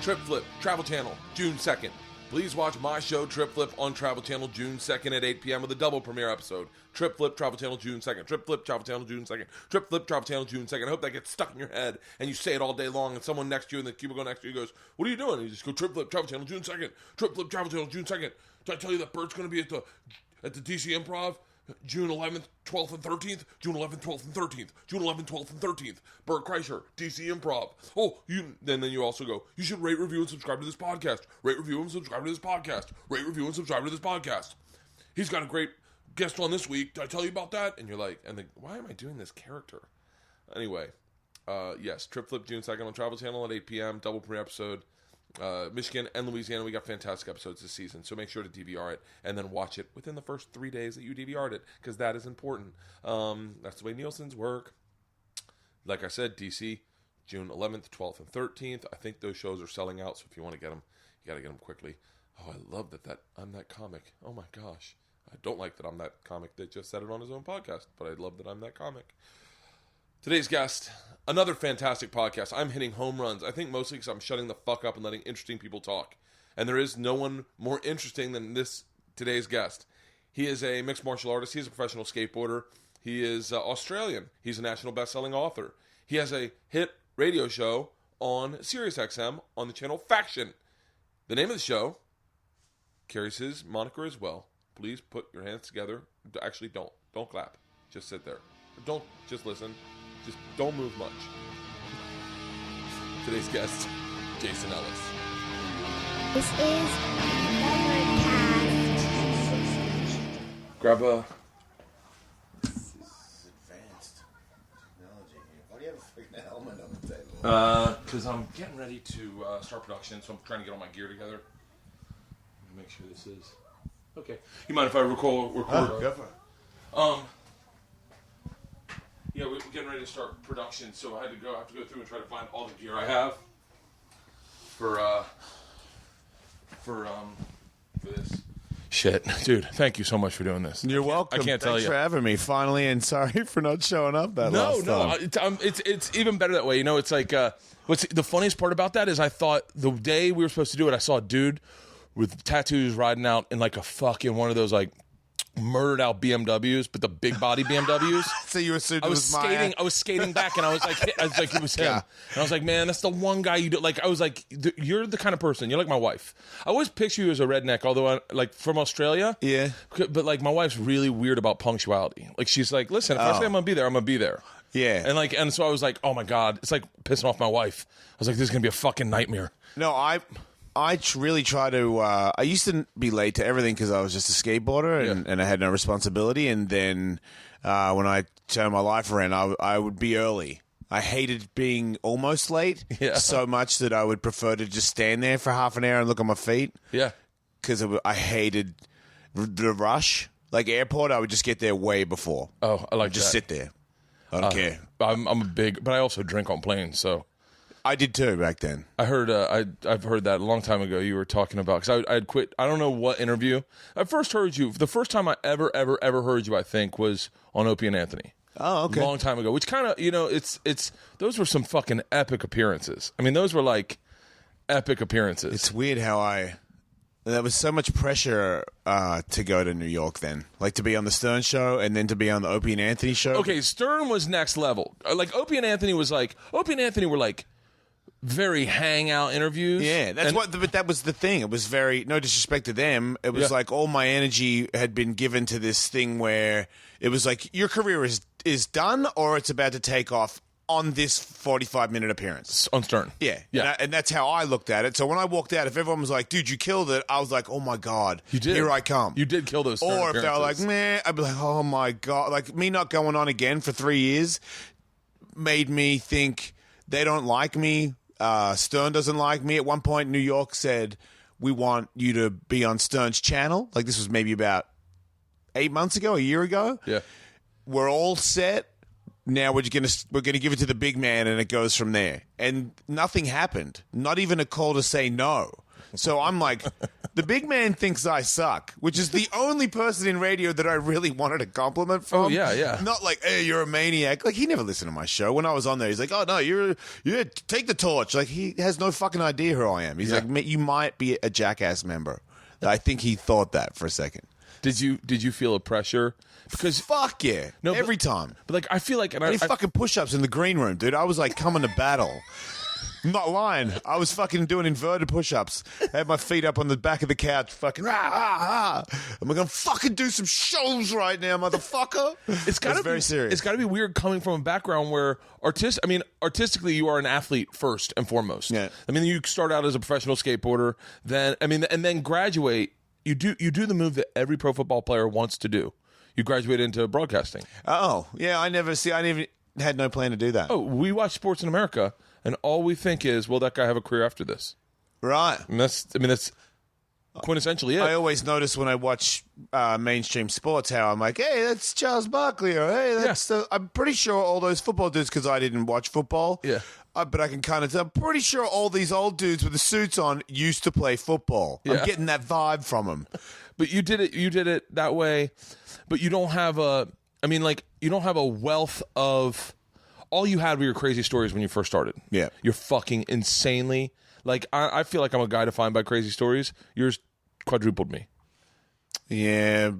Trip Flip, Travel Channel, June 2nd. Please watch my show, Trip Flip, on Travel Channel June 2nd at 8 p.m. with a double premiere episode. Trip Flip, Travel Channel June 2nd. Trip Flip, Travel Channel June 2nd. Trip Flip, Travel Channel June 2nd. I hope that gets stuck in your head and you say it all day long and someone next to you in the cubicle next to you goes, what are you doing? And you just go, Trip Flip, Travel Channel June 2nd. Trip Flip, Travel Channel June 2nd. Did I tell you that Bert's going to be at the DC Improv? June 11th, 12th, and 13th. June 11th, 12th, and 13th. June 11th, 12th, and 13th. Bert Kreischer, DC Improv. Oh, then you also go, you should rate, review, and subscribe to this podcast. Rate, review, and subscribe to this podcast. Rate, review, and subscribe to this podcast. He's got a great guest on this week. Did I tell you about that? And you're like, why am I doing this character? Anyway, yes, Trip Flip June 2nd on Travel Channel at 8 p.m. Double premiere episode. Michigan and Louisiana, we got fantastic episodes this season, so make sure to DVR it and then watch it within the first 3 days that you DVR'd it, because that is important. That's the way Nielsen's work. Like I said, DC, June 11th, 12th, and 13th. I think those shows are selling out, so if you want to get them, you got to get them quickly. Oh, I love that I'm that comic. Oh my gosh. I don't like that I'm that comic that just said it on his own podcast, but I love that I'm that comic. Today's guest, another fantastic podcast. I'm hitting home runs. I think mostly because I'm shutting the fuck up and letting interesting people talk. And there is no one more interesting than today's guest. He is a mixed martial artist. He's a professional skateboarder. He is Australian. He's a national best-selling author. He has a hit radio show on SiriusXM on the channel Faction. The name of the show carries his moniker as well. Please put your hands together. Actually, don't. Don't clap. Just sit there. Don't just listen. Just don't move much. Today's guest, Jason Ellis. This is Mancave. Grab a... This is advanced technology here. Why do you have a freaking helmet on the table? Because I'm getting ready to start production, so I'm trying to get all my gear together. Make sure this is... Okay. You mind if I record? Go for it. Yeah, we're getting ready to start production, so I have to go through and try to find all the gear I have for this. Shit, dude! Thank you so much for doing this. You're welcome. I can't tell you. Thanks for having me finally, and sorry for not showing up that last time. It's even better that way. You know, it's like what's the funniest part about that is I thought the day we were supposed to do it, I saw a dude with tattoos riding out in like a fucking one of those like murdered out BMWs, but the big body BMWs. So you assumed I was skating back, and I was like, it was him. Yeah. And I was like, man, that's the one guy you do. Like, I was like, you're the kind of person. You're like my wife. I always picture you as a redneck, although like from Australia. Yeah. But like my wife's really weird about punctuality. Like she's like, listen, if I say I'm gonna be there, I'm gonna be there. Yeah. And so I was like, oh my god, it's like pissing off my wife. I was like, this is gonna be a fucking nightmare. No, I really try to. I used to be late to everything because I was just a skateboarder and I had no responsibility. And then when I turned my life around, I would be early. I hated being almost late so much that I would prefer to just stand there for half an hour and look at my feet. Yeah, because I hated the rush. Like airport, I would just get there way before. Oh, I like just sit there. I don't care. I'm a big, but I also drink on planes, so. I did too back then. I heard I've heard that a long time ago. You were talking about because I had quit. I don't know what interview. I first heard you. The first time I ever heard you, I think, was on Opie and Anthony. Oh, okay. A long time ago. Which kind of it's those were some fucking epic appearances. I mean, those were like epic appearances. It's weird how there was so much pressure to go to New York then, like to be on the Stern show and then to be on the Opie and Anthony show. Okay, Stern was next level. Like Opie and Anthony were like. Very hangout interviews. Yeah, but that was the thing. It was very, no disrespect to them. It was like all my energy had been given to this thing where it was like your career is done or it's about to take off on this 45-minute appearance. On Stern. Yeah. Yeah. And that's how I looked at it. So when I walked out, if everyone was like, dude, you killed it, I was like, oh my God. You did. Here I come. You did kill those Stern Or if they were like, meh, I'd be like, oh my God. Like me not going on again for 3 years made me think they don't like me. Stern doesn't like me. At one point, New York said, we want you to be on Stern's channel. Like this was maybe about 8 months ago, a year ago. Yeah. We're all set. Now we're gonna give it to the big man, and it goes from there. And nothing happened. Not even a call to say no. So I'm like, the big man thinks I suck, which is the only person in radio that I really wanted a compliment from. Oh, yeah. Not like, hey, you're a maniac. Like, he never listened to my show. When I was on there, he's like, oh, no, you take the torch. Like, he has no fucking idea who I am. He's like, you might be a Jackass member. I think he thought that for a second. Did you feel a pressure? Because fuck yeah, every time. But like, I feel like, I fucking push-ups in the green room, dude. I was like coming to battle. I'm not lying. I was fucking doing inverted push-ups. I had my feet up on the back of the couch, fucking I'm gonna fucking do some shows right now, motherfucker. It's gotta be very serious. It's gotta be weird coming from a background where artistically you are an athlete first and foremost. Yeah. I mean, you start out as a professional skateboarder, and then graduate. You do the move that every pro football player wants to do. You graduate into broadcasting. Oh, yeah, I never had no plan to do that. Oh, we watch sports in America, and all we think is, will that guy have a career after this? Right. And that's quintessentially it. I always notice when I watch mainstream sports how I'm like, hey, that's Charles Barkley, or hey, that's I'm pretty sure all those football dudes, because I didn't watch football. Yeah. But I can kind of tell. I'm pretty sure all these old dudes with the suits on used to play football. Yeah. I'm getting that vibe from them. But you did it that way. But you don't have you don't have a wealth of. All you had were your crazy stories when you first started. Yeah. You're fucking insanely. Like, I feel like I'm a guy defined by crazy stories. Yours quadrupled me. Yeah.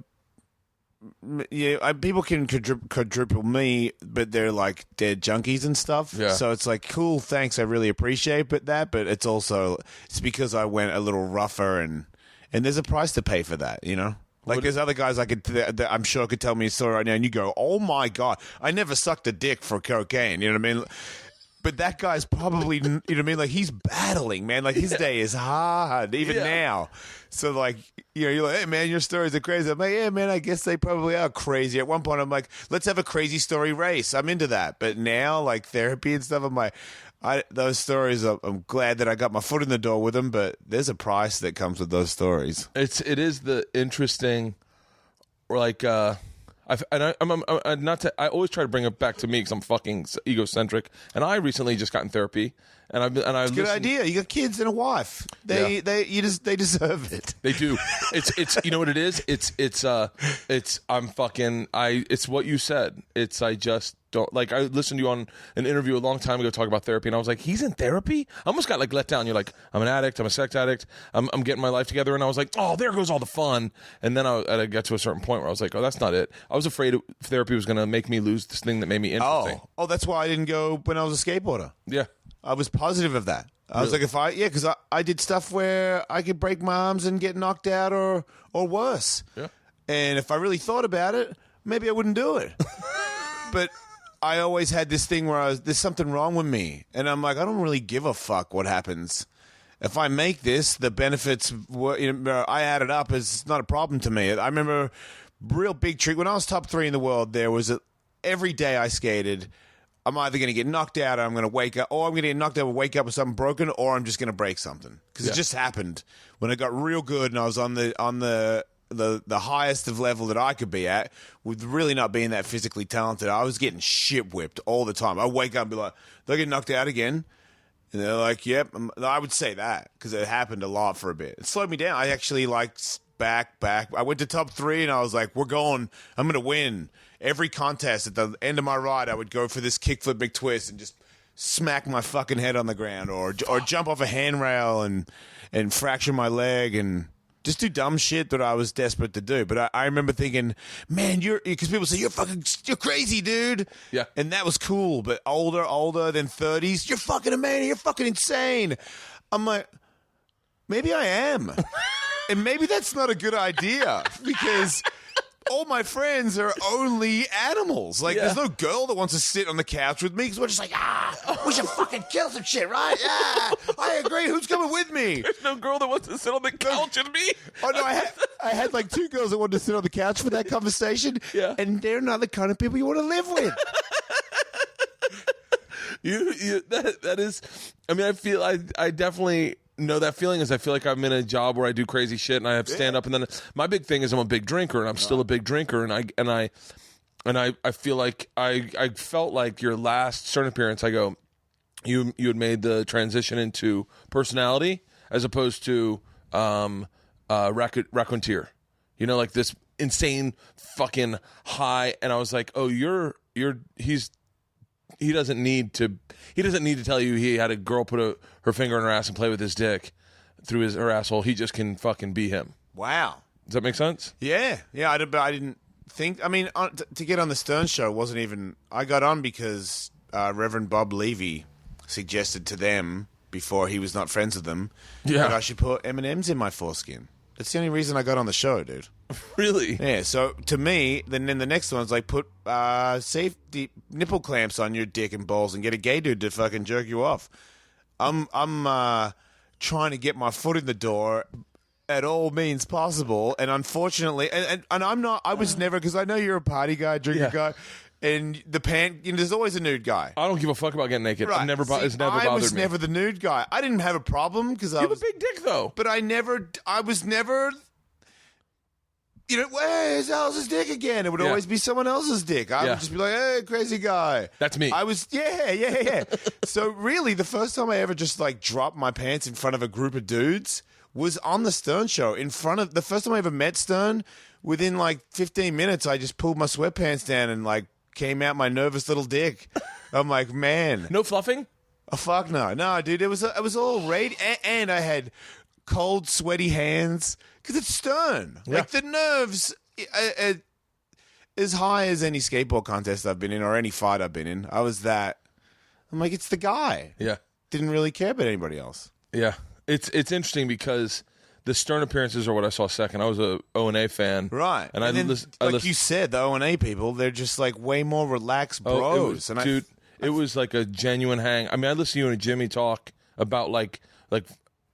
Yeah, people can quadruple me, but they're like dead junkies and stuff. Yeah. So it's like, cool, thanks, I really appreciate that. But it's also, it's because I went a little rougher, and there's a price to pay for that, you know? Like, there's other guys that I'm sure could tell me a story right now, and you go, oh my God, I never sucked a dick for cocaine, you know what I mean? But that guy's probably, you know what I mean? Like, he's battling, man. Like, his day is hard, even now. So, like, you know, you're like, hey, man, your stories are crazy. I'm like, yeah, man, I guess they probably are crazy. At one point, I'm like, let's have a crazy story race. I'm into that. But now, like, therapy and stuff, I'm like, those stories, I'm glad that I got my foot in the door with them, but there's a price that comes with those stories. It is the interesting, or like, I always try to bring it back to me because I'm fucking egocentric, and I recently just got in therapy, and I've good idea. You got kids and a wife. They deserve it. They do. It's you know what it is. It's what you said. I just don't like. I listened to you on an interview a long time ago talk about therapy, and I was like, he's in therapy. I almost got like let down. You're like, I'm an addict. I'm a sex addict. I'm getting my life together, and I was like, oh, there goes all the fun. And then I got to a certain point where I was like, oh, that's not it. I was afraid therapy was going to make me lose this thing that made me interesting. Oh, that's why I didn't go when I was a skateboarder. Yeah. I was positive of that. I was like, because I did stuff where I could break my arms and get knocked out or worse. Yeah. And if I really thought about it, maybe I wouldn't do it. But I always had this thing where there's something wrong with me. And I'm like, I don't really give a fuck what happens. If I make this, the benefits, I add it up, it's not a problem to me. I remember real big trick. When I was top 3 in the world, there was every day I skated, I'm either going to get knocked out or I'm going to wake up, or I'm going to get knocked out and wake up with something broken, or I'm just going to break something. Because it just happened when I got real good and I was on the highest of level that I could be at, with really not being that physically talented. I was getting shit whipped all the time. I wake up and be like, they'll get knocked out again. And they're like, yep. I would say that because it happened a lot for a bit. It slowed me down. I actually back. I went to top 3 and I was like, we're going. I'm going to win. Every contest at the end of my ride, I would go for this kickflip McTwist and just smack my fucking head on the ground, or jump off a handrail and fracture my leg and just do dumb shit that I was desperate to do. But I remember thinking, man, because people say, you're crazy, dude. Yeah. And that was cool. But older than 30s, you're fucking a man. You're fucking insane. I'm like, maybe I am. And maybe that's not a good idea, because all my friends are only animals. Like, there's no girl that wants to sit on the couch with me, because we're just like, we should fucking kill some shit, right? Yeah, I agree. Who's coming with me? There's no girl that wants to sit on the couch with me. Oh, no, I had like 2 girls that wanted to sit on the couch for that conversation, and they're not the kind of people you want to live with. That is, I mean, I feel, I definitely know that feeling. Is I feel like I'm in a job where I do crazy shit and I have to stand up, and then my big thing is I'm a big drinker, and I'm still a big drinker, and I feel like I felt like your last certain appearance, I go, you had made the transition into personality as opposed to raconteur. You know, like this insane fucking high. And I was like, oh, he doesn't need to tell you he had a girl put her finger in her ass and play with his dick through her asshole. He just can fucking be him. Wow. Does that make sense? Yeah. I didn't think. I mean, to get on the Stern Show wasn't even. I got on because Reverend Bob Levy suggested to them before he was not friends with them that I should put M&Ms in my foreskin. That's the only reason I got on the show, dude. Really? Yeah. So to me, then the next one's like put safety nipple clamps on your dick and balls and get a gay dude to fucking jerk you off. I'm trying to get my foot in the door at all means possible, and unfortunately, and I'm not. I was never, because I know you're a party guy, drinking guy, and there's always a nude guy. I don't give a fuck about getting naked. Right. It's never bothered me. I was never the nude guy. I didn't have a problem because I have was a big dick though. But I was never. You know, where's Alice's dick again? It would always be someone else's dick. I would just be like, hey, crazy guy. That's me. I was, yeah. So really, the first time I ever just like dropped my pants in front of a group of dudes was on the Stern Show. The first time I ever met Stern, within like 15 minutes, I just pulled my sweatpants down and like came out my nervous little dick. I'm like, man. No fluffing? Oh, fuck no. No, dude, it was all radiant. And I had cold, sweaty hands. Because it's Stern. Yeah. Like, the nerves, as high as any skateboard contest I've been in or any fight I've been in, I was that. I'm like, it's the guy. Yeah. Didn't really care about anybody else. Yeah. It's interesting because the Stern appearances are what I saw second. I was a O&A fan. Right. And you said, the O&A people, they're just, like, way more relaxed bros. It was like a genuine hang. I mean, I listened to you and Jimmy talk about, like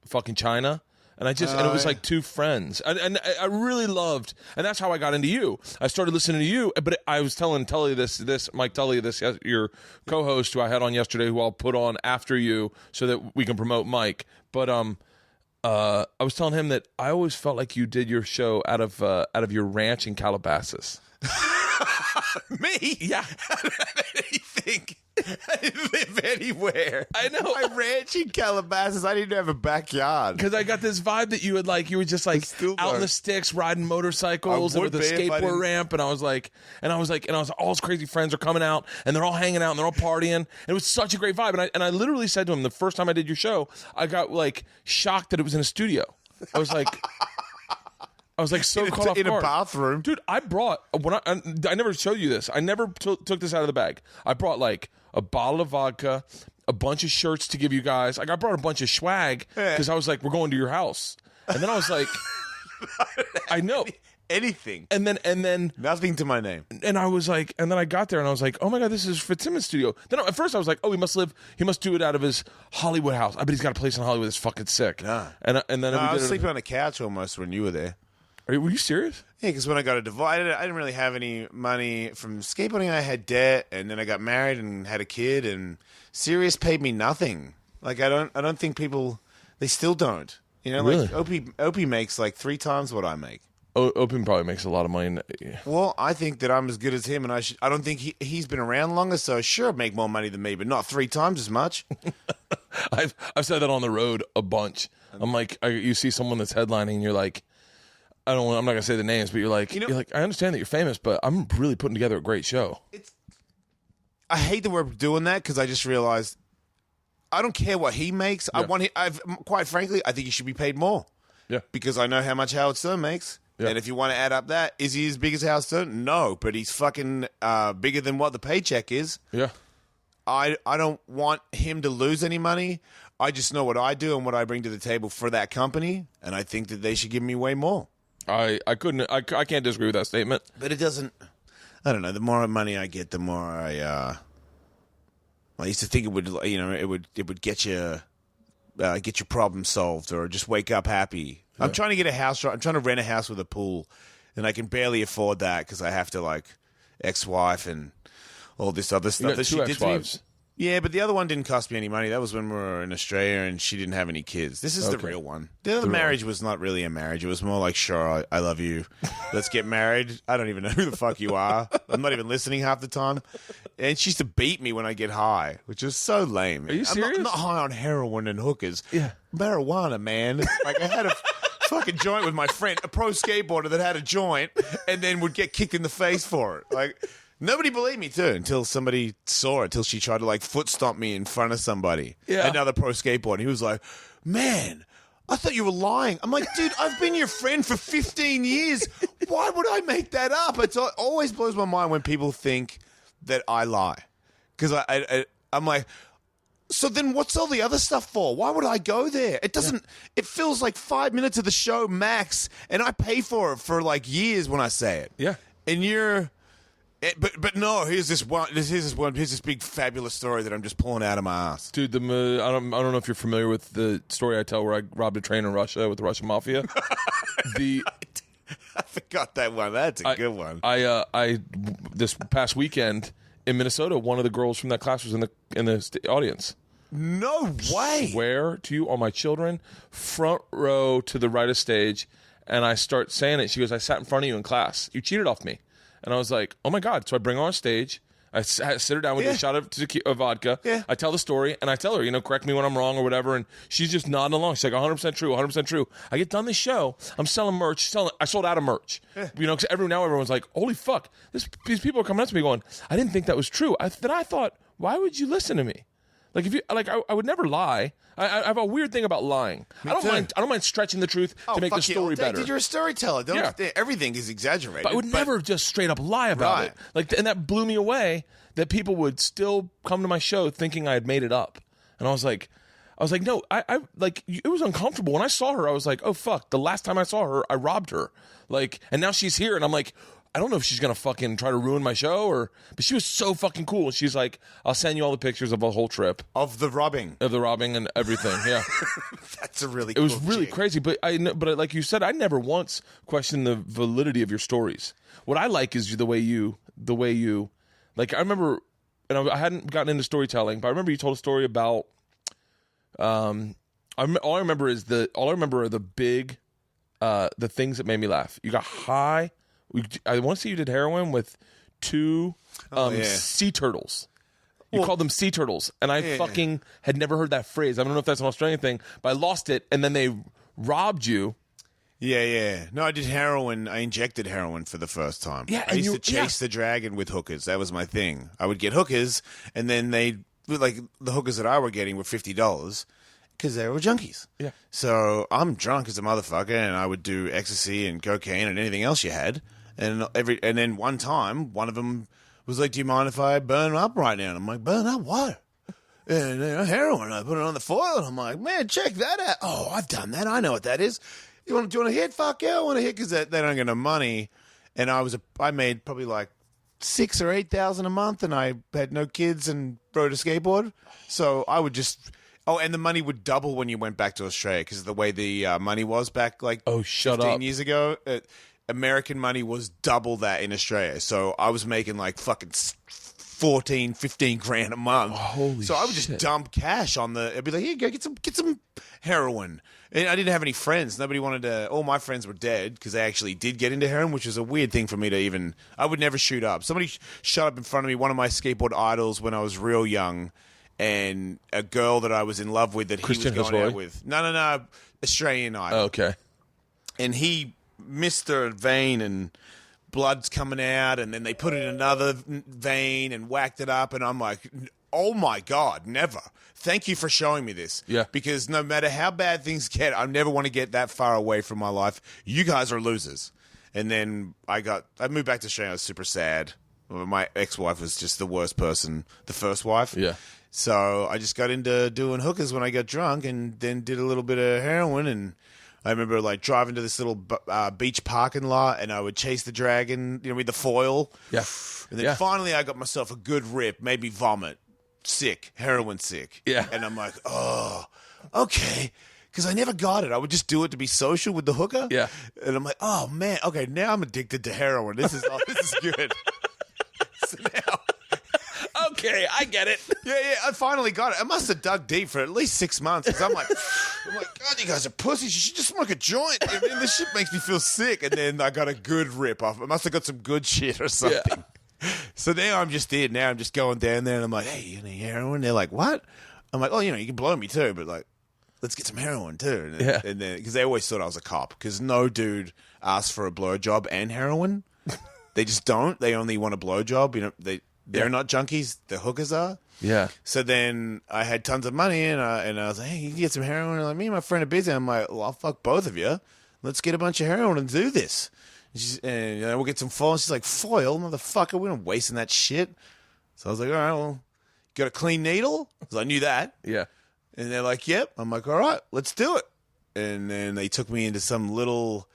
fucking China. And and it was like two friends. And I really loved, and that's how I got into you. I started listening to you, but I was telling Tully Mike Tully this, your co-host who I had on yesterday, who I'll put on after you so that we can promote Mike. But I was telling him that I always felt like you did your show out of your ranch in Calabasas. Me? Yeah. Anything. I didn't live anywhere. I know. I ranch in Calabasas. I didn't have a backyard. Because I got this vibe that you were just like out in the sticks riding motorcycles and with a skateboard ramp, and I was like, all his crazy friends are coming out and they're all hanging out and they're all partying. And it was such a great vibe. And I literally said to him the first time I did your show, I got like shocked that it was in a studio. I was like so caught off guard. In a bathroom. Dude, I never showed you this. I never took this out of the bag. I brought like a bottle of vodka, a bunch of shirts to give you guys. Like I brought a bunch of swag because I was like, we're going to your house. And then I was like, I know. Anything. And then nothing to my name. And I was like, and then I got there and I was like, oh my God, this is Fitzsimmons' studio. Then at first I was like, oh, he must do it out of his Hollywood house. I bet he's got a place in Hollywood that's fucking sick. Nah. And then I was sleeping on the couch almost when you were there. Were you serious? Yeah, because when I got a divorce, I didn't really have any money from skateboarding. I had debt, and then I got married and had a kid, and Sirius paid me nothing. Like I don't think people, they still don't. You know, really? Like Opie makes like 3 times what I make. Opie probably makes a lot of money. Well, I think that I'm as good as him, and I don't think he's been around longer, so sure, I'd make more money than me, but not 3 times as much. I've said that on the road a bunch. I'm like, you see someone that's headlining, and you're like, I'm not gonna say the names, but you're like, I understand that you're famous, but I'm really putting together a great show. I hate that we're doing that because I just realized I don't care what he makes. Yeah. Quite frankly, I think he should be paid more. Yeah, because I know how much Howard Stern makes. Yeah. And if you want to add up that, is he as big as Howard Stern? No, but he's fucking bigger than what the paycheck is. Yeah. I don't want him to lose any money. I just know what I do and what I bring to the table for that company, and I think that they should give me way more. I can't disagree with that statement. But it doesn't. I don't know. The more money I get, the more I used to think it would. It would get you get your problem solved or just wake up happy. Yeah. I'm trying to get a house. I'm trying to rent a house with a pool, and I can barely afford that because I have to like ex-wife and all this other stuff that she did to me. Yeah, but the other one didn't cost me any money. That was when we were in Australia and she didn't have any kids. This is the real one. The other marriage was not really a marriage. It was more like, sure, I love you. Let's get married. I don't even know who the fuck you are. I'm not even listening half the time. And she used to beat me when I get high, which is so lame. Are you serious? I'm not high on heroin and hookers. Yeah. Marijuana, man. Like, I had a fucking joint with my friend, a pro skateboarder that had a joint and then would get kicked in the face for it. Like... Nobody believed me, too, until somebody saw it, until she tried to, like, foot stomp me in front of somebody. Yeah. Another pro skateboarder. He was like, man, I thought you were lying. I'm like, dude, I've been your friend for 15 years. Why would I make that up? It always blows my mind when people think that I lie. Because I'm like, so then what's all the other stuff for? Why would I go there? It doesn't, it feels like 5 minutes of the show max, and I pay for it for, like, years when I say it. Yeah. And you're... But no, here's this big fabulous story that I'm just pulling out of my ass. Dude, I don't know if you're familiar with the story I tell where I robbed a train in Russia with the Russian mafia. I forgot that one. That's a good one. I this past weekend in Minnesota, one of the girls from that class was in the audience. No way. Swear to you on my children, front row to the right of stage, and I start saying it. She goes, "I sat in front of you in class. You cheated off me." And I was like, oh, my God. So I bring her on stage. I sit her down with a shot of vodka. Yeah. I tell the story, and I tell her, correct me when I'm wrong or whatever. And she's just nodding along. She's like, 100% true, 100% true. I get done the show. I'm selling merch. I sold out of merch. Yeah. Because everyone's like, holy fuck. These people are coming up to me going, I didn't think that was true. I thought, why would you listen to me? Like, if you I would never lie. I have a weird thing about lying. I don't mind stretching the truth to make the story better. Dude, you're a storyteller. Everything is exaggerated. But I would never just straight up lie about it. Like, and that blew me away that people would still come to my show thinking I had made it up. And I was like, no, I like, it was uncomfortable. When I saw her, I was like, oh fuck, the last time I saw her, I robbed her. Like, and now she's here, and I'm like, I don't know if she's going to fucking try to ruin my show but she was so fucking cool. She's like, I'll send you all the pictures of the whole trip. Of the robbing and everything. Yeah. That's a really cool It was really crazy. But like you said, I never once questioned the validity of your stories. What I like is the way you, like, I remember, and I hadn't gotten into storytelling, but I remember you told a story about, all I remember are the big, the things that made me laugh. You got high. I want to say you did heroin with two sea turtles. You called them sea turtles. And I fucking had never heard that phrase. I don't know if that's an Australian thing, but I lost it. And then they robbed you. Yeah. No, I did heroin. I injected heroin for the first time. Yeah, I used to chase the dragon with hookers. That was my thing. I would get hookers, and then the hookers that I were getting were $50. Because they were junkies. Yeah. So I'm drunk as a motherfucker, and I would do ecstasy and cocaine and anything else you had. And then one time, one of them was like, "Do you mind if I burn up right now?" And I'm like, "Burn up what?" And heroin. I put it on the foil, and I'm like, "Man, check that out." "Oh, I've done that. I know what that is. Do you want to hit? Fuck yeah, I want to hit," because they don't get no money. And I made probably like $6,000 or $8,000 a month, and I had no kids and rode a skateboard. So I would just. Oh, and the money would double when you went back to Australia because of the way the money was back like 15 years ago. American money was double that in Australia. So I was making like fucking 14, 15 grand a month. Holy so I would just dump cash on I'd be like, here, go get some heroin. And I didn't have any friends. Nobody wanted to. All my friends were dead because they actually did get into heroin, which is a weird thing for me to even. I would never shoot up. Somebody shot up in front of me. One of my skateboard idols when I was real young. And a girl that I was in love with that Christian he was going out with. No. Australian idol. Oh, okay. And he missed her vein and blood's coming out. And then they put it in another vein and whacked it up. And I'm like, oh, my God, never. Thank you for showing me this. Yeah. Because no matter how bad things get, I never want to get that far away from my life. You guys are losers. And then I moved back to Australia. I was super sad. My ex-wife was just the worst person, the first wife. Yeah. So I just got into doing hookers when I got drunk and then did a little bit of heroin. And I remember like driving to this little beach parking lot and I would chase the dragon, with the foil. Yeah. And then finally I got myself a good rip, maybe vomit. Sick. Heroin sick. Yeah. And I'm like, oh, okay. Because I never got it. I would just do it to be social with the hooker. Yeah. And I'm like, oh, man. Okay, now I'm addicted to heroin. This is good. So now... Okay, I get it. Yeah, I finally got it. I must have dug deep for at least 6 months because I'm like, God, you guys are pussies. You should just smoke a joint. I mean, this shit makes me feel sick. And then I got a good rip off. I must have got some good shit or something. So now I'm just in. Now I'm just going down there and I'm like, hey, you need heroin? They're like, what? I'm like, oh, you can blow me too, but like, let's get some heroin too. And then because they always thought I was a cop because no dude asked for a blowjob and heroin. They just don't. They only want a blowjob. They're not junkies. The hookers are. Yeah. So then I had tons of money and I was like, hey, you can get some heroin. And like, me and my friend are busy. I'm like, well, I'll fuck both of you. Let's get a bunch of heroin and do this. And we'll get some foil. And she's like, foil, motherfucker. We're not wasting that shit. So I was like, all right, well, got a clean needle? Because I knew that. Yeah. And they're like, yep. I'm like, all right, let's do it. And then they took me into some little...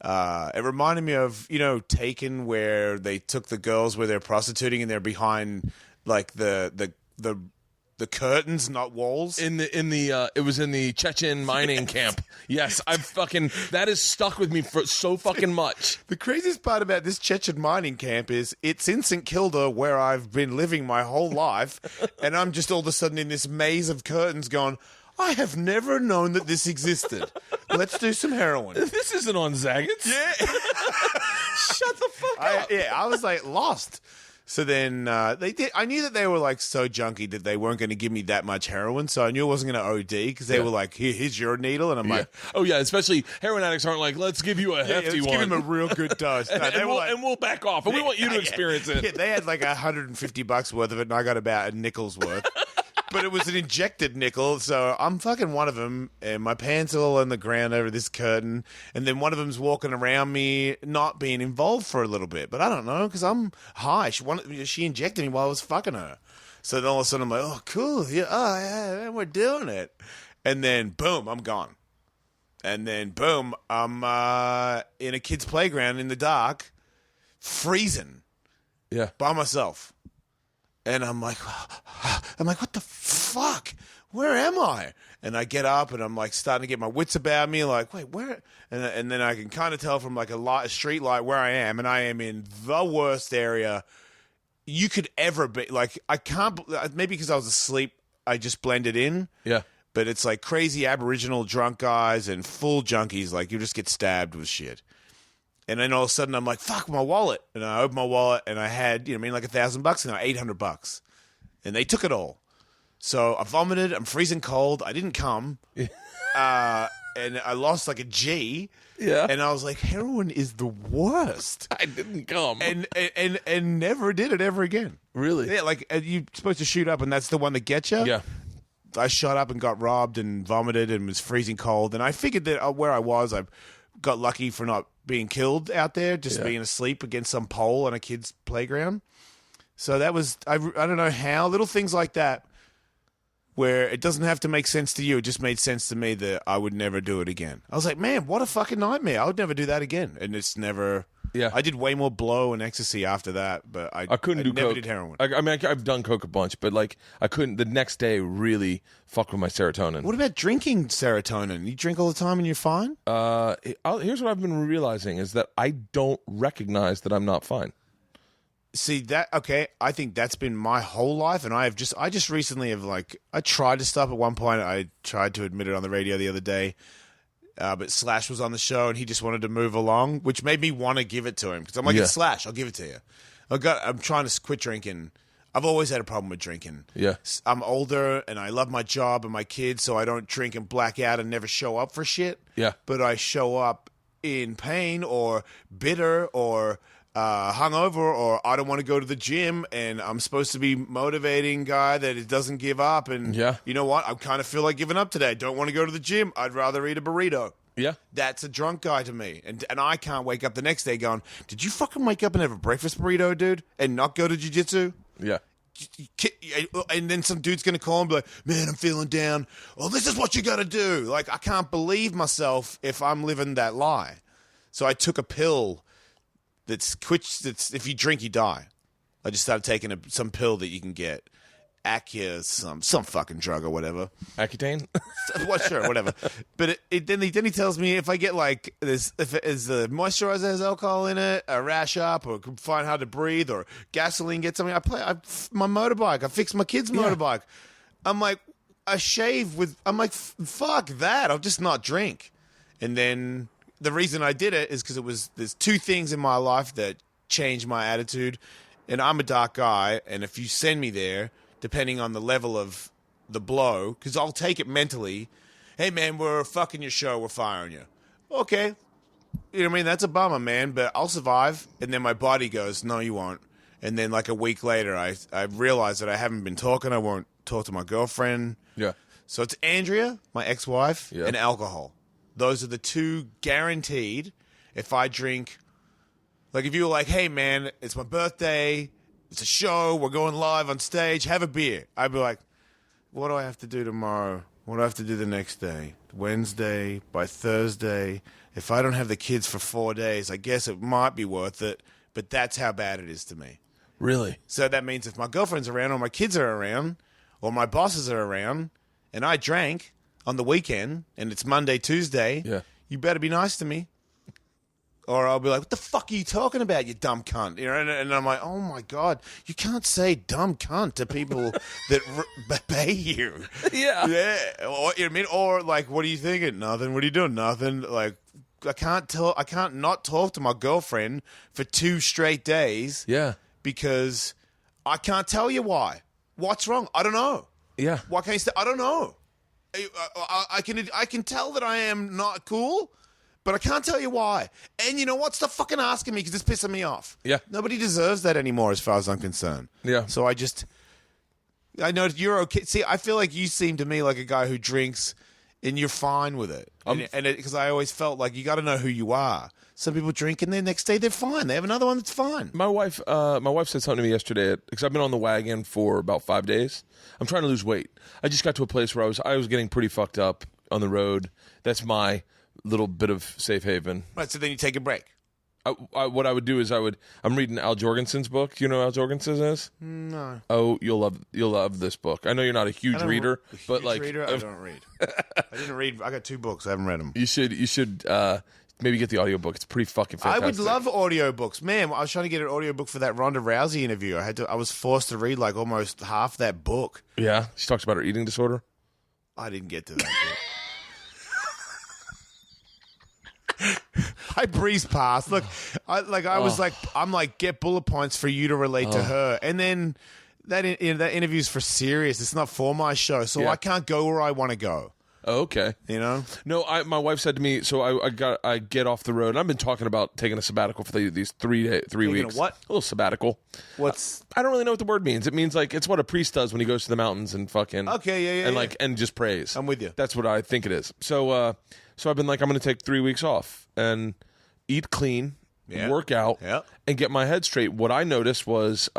it reminded me of, Taken, where they took the girls where they're prostituting and they're behind like the curtains, not walls. It was in the Chechen mining camp. Yes, that is stuck with me for so fucking much. The craziest part about this Chechen mining camp is it's in St. Kilda where I've been living my whole life, and I'm just all of a sudden in this maze of curtains going, I have never known that this existed. Let's do some heroin. This isn't on Zagat's. Yeah. Shut the fuck up. I was like lost. So then they did. I knew that they were like so junky that they weren't going to give me that much heroin. So I knew I wasn't going to OD because they were like, here's your needle. And I'm like, oh yeah, especially heroin addicts aren't like, let's give you a hefty let's one. give him a real good dose. No, and we'll back off. And we want you to experience it. Yeah, they had like $150 worth of it and I got about a nickel's worth. But it was an injected nickel, so I'm fucking one of them, and my pants are all on the ground over this curtain, and then one of them's walking around me, not being involved for a little bit, but I don't know, because I'm high. She injected me while I was fucking her. So then all of a sudden I'm like, oh, cool, yeah, we're doing it. And then, boom, I'm gone. And then, boom, I'm in a kid's playground in the dark, freezing. Yeah. By myself. And I'm like, what the fuck? Where am I? And I get up and I'm like starting to get my wits about me. Like, wait, where? And then I can kind of tell from like a street light where I am. And I am in the worst area you could ever be. Like, I can't, maybe because I was asleep, I just blended in. Yeah. But it's like crazy Aboriginal drunk guys and full junkies. Like, you just get stabbed with shit. And then all of a sudden, I'm like, fuck, my wallet. And I opened my wallet, and I had, like $1,000 and $800. And they took it all. So I vomited. I'm freezing cold. I didn't come. And I lost like a G. Yeah. And I was like, heroin is the worst. I didn't come. And never did it ever again. Really? Yeah, like you're supposed to shoot up, and that's the one that gets you? Yeah. I shot up and got robbed and vomited and was freezing cold. And I figured that where I was, I got lucky for not being killed out there, just being asleep against some pole on a kid's playground. So that was, I don't know how, little things like that where it doesn't have to make sense to you. It just made sense to me that I would never do it again. I was like, man, what a fucking nightmare. I would never do that again. And it's never... Yeah, I did way more blow and ecstasy after that, but I couldn't do never coke. did heroin. I mean, I've done coke a bunch, but like I couldn't. The next day really fucked with my serotonin. What about drinking serotonin? You drink all the time and you're fine? Here's what I've been realizing is that I don't recognize that I'm not fine. See that? Okay, I think that's been my whole life, and I just recently have I tried to stop at one point. I tried to admit it on the radio the other day. But Slash was on the show and he just wanted to move along, which made me want to give it to him because I'm like, it's Slash, I'll give it to you. I'm trying to quit drinking. I've always had a problem with drinking. Yeah, I'm older and I love my job and my kids, so I don't drink and black out and never show up for shit. Yeah, but I show up in pain or bitter or hungover, or I don't want to go to the gym, and I'm supposed to be motivating guy that it doesn't give up. And you know what? I kind of feel like giving up today. I don't want to go to the gym. I'd rather eat a burrito. Yeah, that's a drunk guy to me, and I can't wake up the next day going, "Did you fucking wake up and have a breakfast burrito, dude, and not go to jiu-jitsu?" Yeah. And then some dude's gonna call and be like, "Man, I'm feeling down. Well, this is what you gotta do." Like, I can't believe myself if I'm living that lie. So I took a pill. That's if you drink, you die. I just started taking some pill that you can get. some fucking drug or whatever. Accutane? Well, sure, whatever. But then he tells me if I get like this, if it is the moisturizer has alcohol in it, a rash up, or find hard to breathe, or gasoline gets something. My motorbike. I fixed my kid's motorbike. I'm like, I shave with. I'm like, fuck that. I'll just not drink. And then the reason I did it is because there's two things in my life that changed my attitude. And I'm a dark guy, and if you send me there, depending on the level of the blow, because I'll take it mentally, hey, man, we're fucking your show, we're firing you. Okay. You know what I mean? That's a bummer, man, but I'll survive. And then my body goes, no, you won't. And then like a week later, I realize that I haven't been talking. I won't talk to my girlfriend. Yeah. So it's Andrea, my ex-wife, and alcohol. Those are the two guaranteed. If I drink... Like, if you were like, hey, man, it's my birthday, it's a show, we're going live on stage, have a beer. I'd be like, what do I have to do tomorrow? What do I have to do the next day? Wednesday, by Thursday. If I don't have the kids for 4 days, I guess it might be worth it, but that's how bad it is to me. Really? So that means if my girlfriend's around or my kids are around or my bosses are around and I drank on the weekend and it's Monday, Tuesday, you better be nice to me. Or I'll be like, what the fuck are you talking about, you dumb cunt? You know, and I'm like, oh, my God, you can't say dumb cunt to people that pay you. Yeah. Yeah. Or, you know what I mean? Or, like, what are you thinking? Nothing. What are you doing? Nothing. Like, I can't not talk to my girlfriend for 2 straight days. Yeah. Because I can't tell you why. What's wrong? I don't know. Yeah. Why can't you say, I don't know. I can tell that I am not cool. But I can't tell you why. And you know what? Stop fucking asking me because it's pissing me off. Yeah. Nobody deserves that anymore as far as I'm concerned. Yeah. So I know you're okay. See, I feel like you seem to me like a guy who drinks and you're fine with it. Because I always felt like you got to know who you are. Some people drink and the next day they're fine. They have another one that's fine. My wife said something to me yesterday because I've been on the wagon for about 5 days. I'm trying to lose weight. I just got to a place where I was getting pretty fucked up on the road. That's my little bit of safe haven. Right, so then you take a break. What I would do is I'm reading Al Jorgensen's book. Do you know who Al Jorgensen is? No. Oh, you'll love this book. I know you're not a huge reader, but like reader, I don't read. I didn't read. I got 2 books. I haven't read them. You should maybe get the audiobook. It's pretty fucking fantastic. I would love audiobooks. Man, I was trying to get an audiobook for that Ronda Rousey interview. I was forced to read like almost half that book. Yeah, she talks about her eating disorder. I didn't get to that bit. I breezed past. Look, I'm like, get bullet points for you to relate to her, and then that interview's for serious. It's not for my show, so I can't go where I want to go. Oh, okay. You know? No, my wife said to me, so I get off the road, and I've been talking about taking a sabbatical for these 3 weeks. What? A little sabbatical. What's? I don't really know what the word means. It means like it's what a priest does when he goes to the mountains and fucking and just prays. I'm with you. That's what I think it is. So I've been like, I'm going to take 3 weeks off and eat clean, work out, and get my head straight. What I noticed was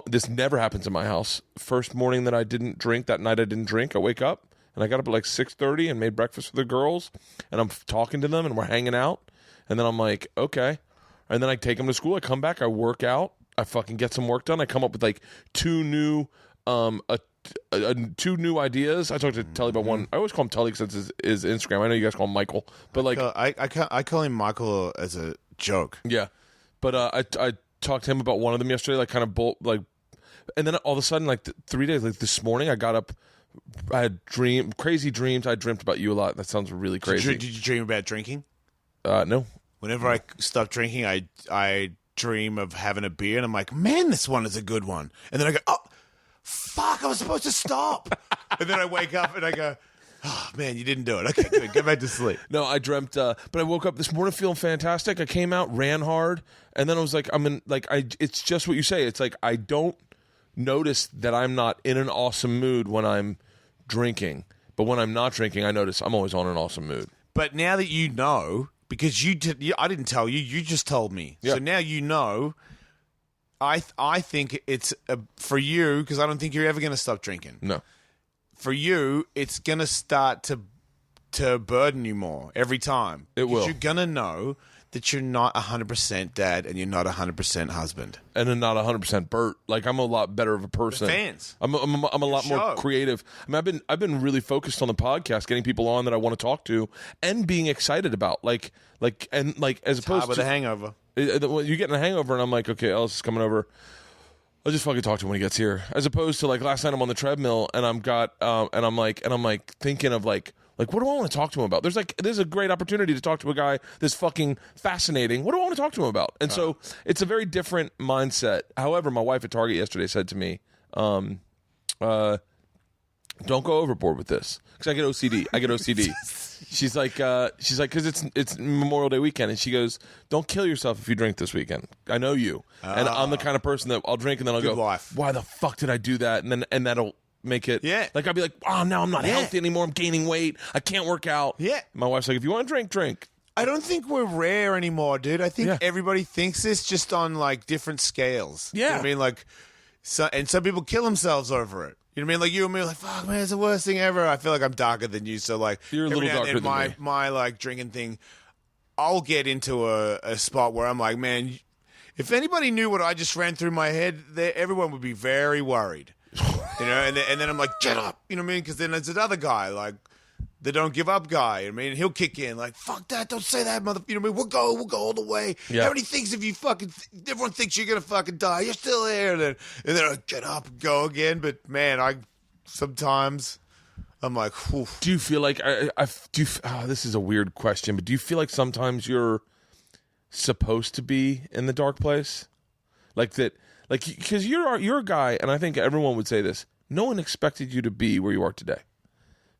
this never happens in my house. First morning that I didn't drink, that night I didn't drink, I wake up and I got up at like 6:30 and made breakfast for the girls, and I'm talking to them and we're hanging out, and then I'm like, okay. And then I take them to school, I come back, I work out, I fucking get some work done, I come up with like 2 new 2 new ideas. I talked to Tully about one. I always call him Tully because it's his Instagram. I know you guys call him Michael, but like I call him Michael as a joke. Yeah, but I talked to him about one of them yesterday, like kind of and then all of a sudden, like 3 days, like this morning, I got up. I had crazy dreams. I dreamt about you a lot. That sounds really crazy. Did you dream about drinking? No. Whenever I stop drinking, I dream of having a beer, and I'm like, man, this one is a good one. And then I go, oh, fuck, I was supposed to stop. And then I wake up and I go, oh, man, you didn't do it. Okay, good. Go back to sleep. No, I dreamt, but I woke up this morning feeling fantastic. I came out, ran hard, and then I was like, it's just what you say. It's like I don't notice that I'm not in an awesome mood when I'm drinking. But when I'm not drinking, I notice I'm always on an awesome mood. But now that you know, because I didn't tell you, you just told me. Yeah. So now you know. I think it's for you, because I don't think you're ever going to stop drinking. No. For you, it's going to start to burden you more every time. It will. You're going to know that you're not 100% dad and you're not 100% husband. And then not 100% Bert. Like, I'm a lot better of a person. The fans. I'm a lot more creative. I mean, I've been really focused on the podcast, getting people on that I want to talk to, and being excited about. As opposed with to a hangover. You get in a hangover, and I'm like, okay, Ellis is coming over. I'll just fucking talk to him when he gets here. As opposed to, like, last night I'm on the treadmill, and I'm thinking of like, what do I want to talk to him about? There's a great opportunity to talk to a guy that's fucking fascinating. What do I want to talk to him about? And so it's a very different mindset. However, my wife at Target yesterday said to me, don't go overboard with this, because I get OCD. She's like, because it's Memorial Day weekend, and she goes, don't kill yourself if you drink this weekend. I know you, and I'm the kind of person that I'll drink and then I'll go, life. Why the fuck did I do that? And that'll make it, like, I'll be like, oh, now I'm not healthy anymore. I'm gaining weight. I can't work out. Yeah. My wife's like, if you want to drink. I don't think we're rare anymore, dude. I think everybody thinks this just on, like, different scales. Yeah. You know what I mean? Like, and some people kill themselves over it. You know what I mean? Like, you and me are like, fuck, man, it's the worst thing ever. I feel like I'm darker than you. So, like, you're a little darker than me. My, like, drinking thing, I'll get into a spot where I'm like, man, if anybody knew what I just ran through my head, everyone would be very worried. You know, and then I'm like, get up. You know what I mean? Because then there's another guy, like, the don't give up guy. You know what I mean? He'll kick in, like, fuck that, don't say that, mother. You know what I mean? We'll go all the way. Yeah. How many things if you fucking, everyone thinks you're going to fucking die. You're still there. And then I get up and go again. But, man, sometimes I'm like, whew. Do you feel like, this is a weird question, but do you feel like sometimes you're supposed to be in the dark place? Like that, like, because you're a guy, and I think everyone would say this, no one expected you to be where you are today.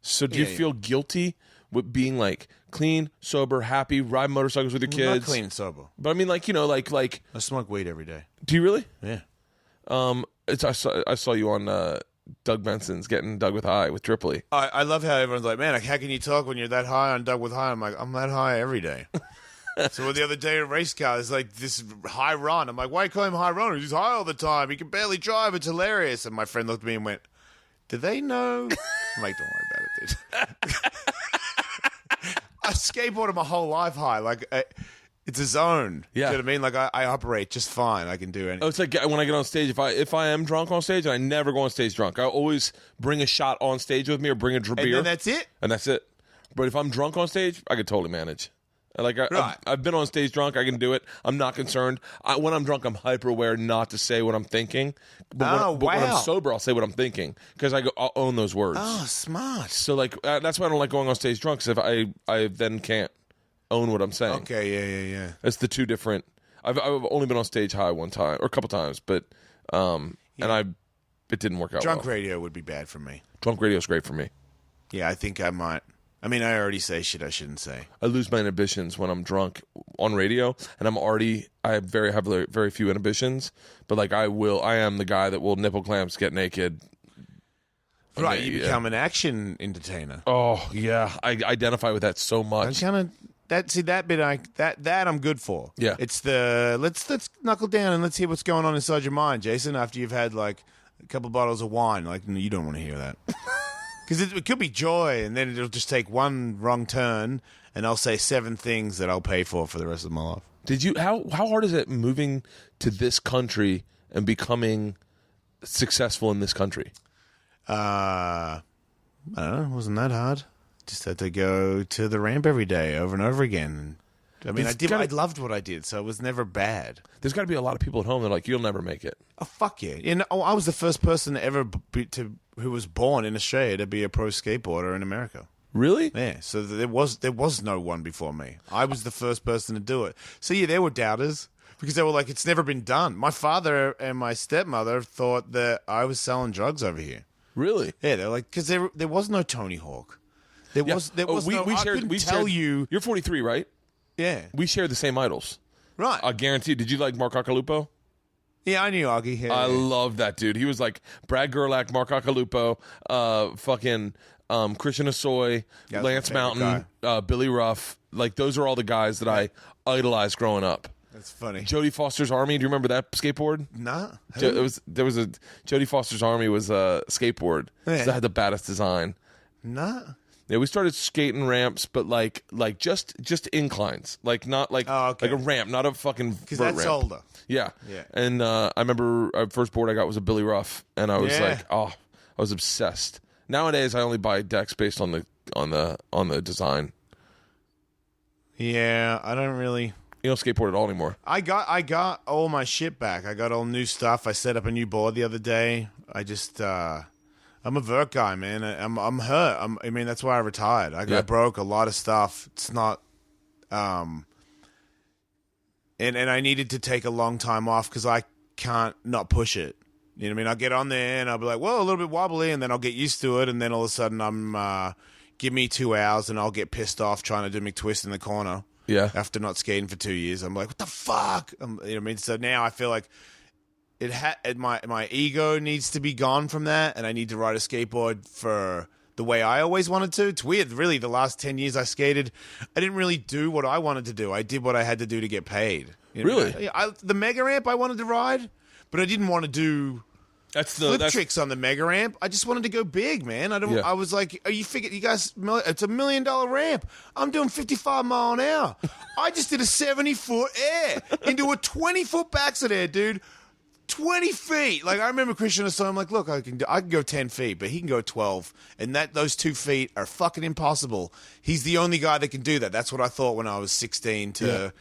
So do you feel guilty with being, like, clean, sober, happy, ride motorcycles with your kids? Not clean and sober. But I mean, like, you know, like I smoke weed every day. Do you really? Yeah. I saw you on Doug Benson's Getting Doug with High with Tripoli. I love how everyone's like, man, how can you talk when you're that high on Doug with High? I'm like, I'm that high every day. So the other day a race car is like this high run. I'm like, why call him high runner? He's high all the time. He can barely drive. It's hilarious. And my friend looked at me and went, do they know? I'm like, don't worry about it, dude. I skateboarded my whole life high. Like, it's a zone. Yeah. You know what I mean? Like, I operate just fine. I can do anything. Oh, it's like when I get on stage, if I am drunk on stage, and I never go on stage drunk, I always bring a shot on stage with me or bring a beer. And then that's it? And that's it. But if I'm drunk on stage, I can totally manage. Like, I've been on stage drunk. I can do it. I'm not concerned. When I'm drunk, I'm hyper aware not to say what I'm thinking. But when I'm sober, I'll say what I'm thinking, because I'll own those words. Oh, smart. So, like, that's why I don't like going on stage drunk, because if I then can't own what I'm saying. Okay, yeah. It's the two different. I've only been on stage high one time or a couple times, but and it didn't work out. Drunk radio would be bad for me. Drunk radio is great for me. Yeah, I think I might. I mean, I already say shit I shouldn't say. I lose my inhibitions when I'm drunk on radio, and I have very few inhibitions, but, like, I am the guy that will nipple clamps, get naked. Right, you become an action entertainer. Oh, yeah. I identify with that so much. That bit I'm good for. Yeah. It's the let's knuckle down and let's hear what's going on inside your mind, Jason, after you've had, like, a couple bottles of wine. Like, you don't want to hear that. Because it could be joy, and then it'll just take one wrong turn, and I'll say 7 things that I'll pay for the rest of my life. Did you? How hard is it moving to this country and becoming successful in this country? I don't know. It wasn't that hard. Just had to go to the ramp every day, over and over again. I mean, I loved what I did, so it was never bad. There's got to be a lot of people at home that are like, you'll never make it. Oh, fuck yeah. I was the first person ever who was born in Australia to be a pro skateboarder in America. Really? Yeah, so there was no one before me. I was the first person to do it. So, yeah, there were doubters, because they were like, it's never been done. My father and my stepmother thought that I was selling drugs over here. Really? Yeah, they're like, because there was no Tony Hawk. I couldn't tell you. You're 43, right? Yeah. We share the same idols. Right. I guarantee. Did you like Mark Akalupo? Yeah, I knew Augie. Yeah, I love that dude. He was like Brad Gerlach, Mark Akalupo, fucking Christian Asoy, Lance Mountain, Billy Ruff. Like, those are all the guys that I idolized growing up. That's funny. Jodie Foster's Army. Do you remember that skateboard? Nah. There was Jodie Foster's Army was a skateboard. Yeah. So that had the baddest design. Nah. Yeah, we started skating ramps, but like just inclines, like not like like a ramp, not a fucking because vert that's ramp. older. Yeah. Yeah. And I remember our first board I got was a Billy Ruff, and I was like, I was obsessed. Nowadays, I only buy decks based on the design. Yeah, I don't really. You don't skateboard at all anymore. I got all my shit back. I got all new stuff. I set up a new board the other day. I just I'm a vert guy, man. I'm hurt. I mean, that's why I retired. I broke a lot of stuff. It's not and I needed to take a long time off because I can't not push it. You know what I mean? I'll get on there and I'll be like, whoa, a little bit wobbly, and then I'll get used to it, and then all of a sudden I'm give me 2 hours and I'll get pissed off trying to do McTwist in the corner. Yeah. After not skating for 2 years, I'm like, what the fuck? You know what I mean? So now I feel like my ego needs to be gone from that, and I need to ride a skateboard for the way I always wanted to. It's weird, really. The last 10 years I skated, I didn't really do what I wanted to do. I did what I had to do to get paid. You know? Really? The mega ramp I wanted to ride, but I didn't want to do flip tricks on the mega ramp. I just wanted to go big, man. I was like, you guys, it's $1 million ramp. I'm doing 55 mile an hour. I just did a 70-foot air into a 20-foot backside air, dude. 20 feet. Like, I remember Christian was saying, I'm like, look, I can go 10 feet, but he can go 12. And those 2 feet are fucking impossible. He's the only guy that can do that. That's what I thought when I was 16 to,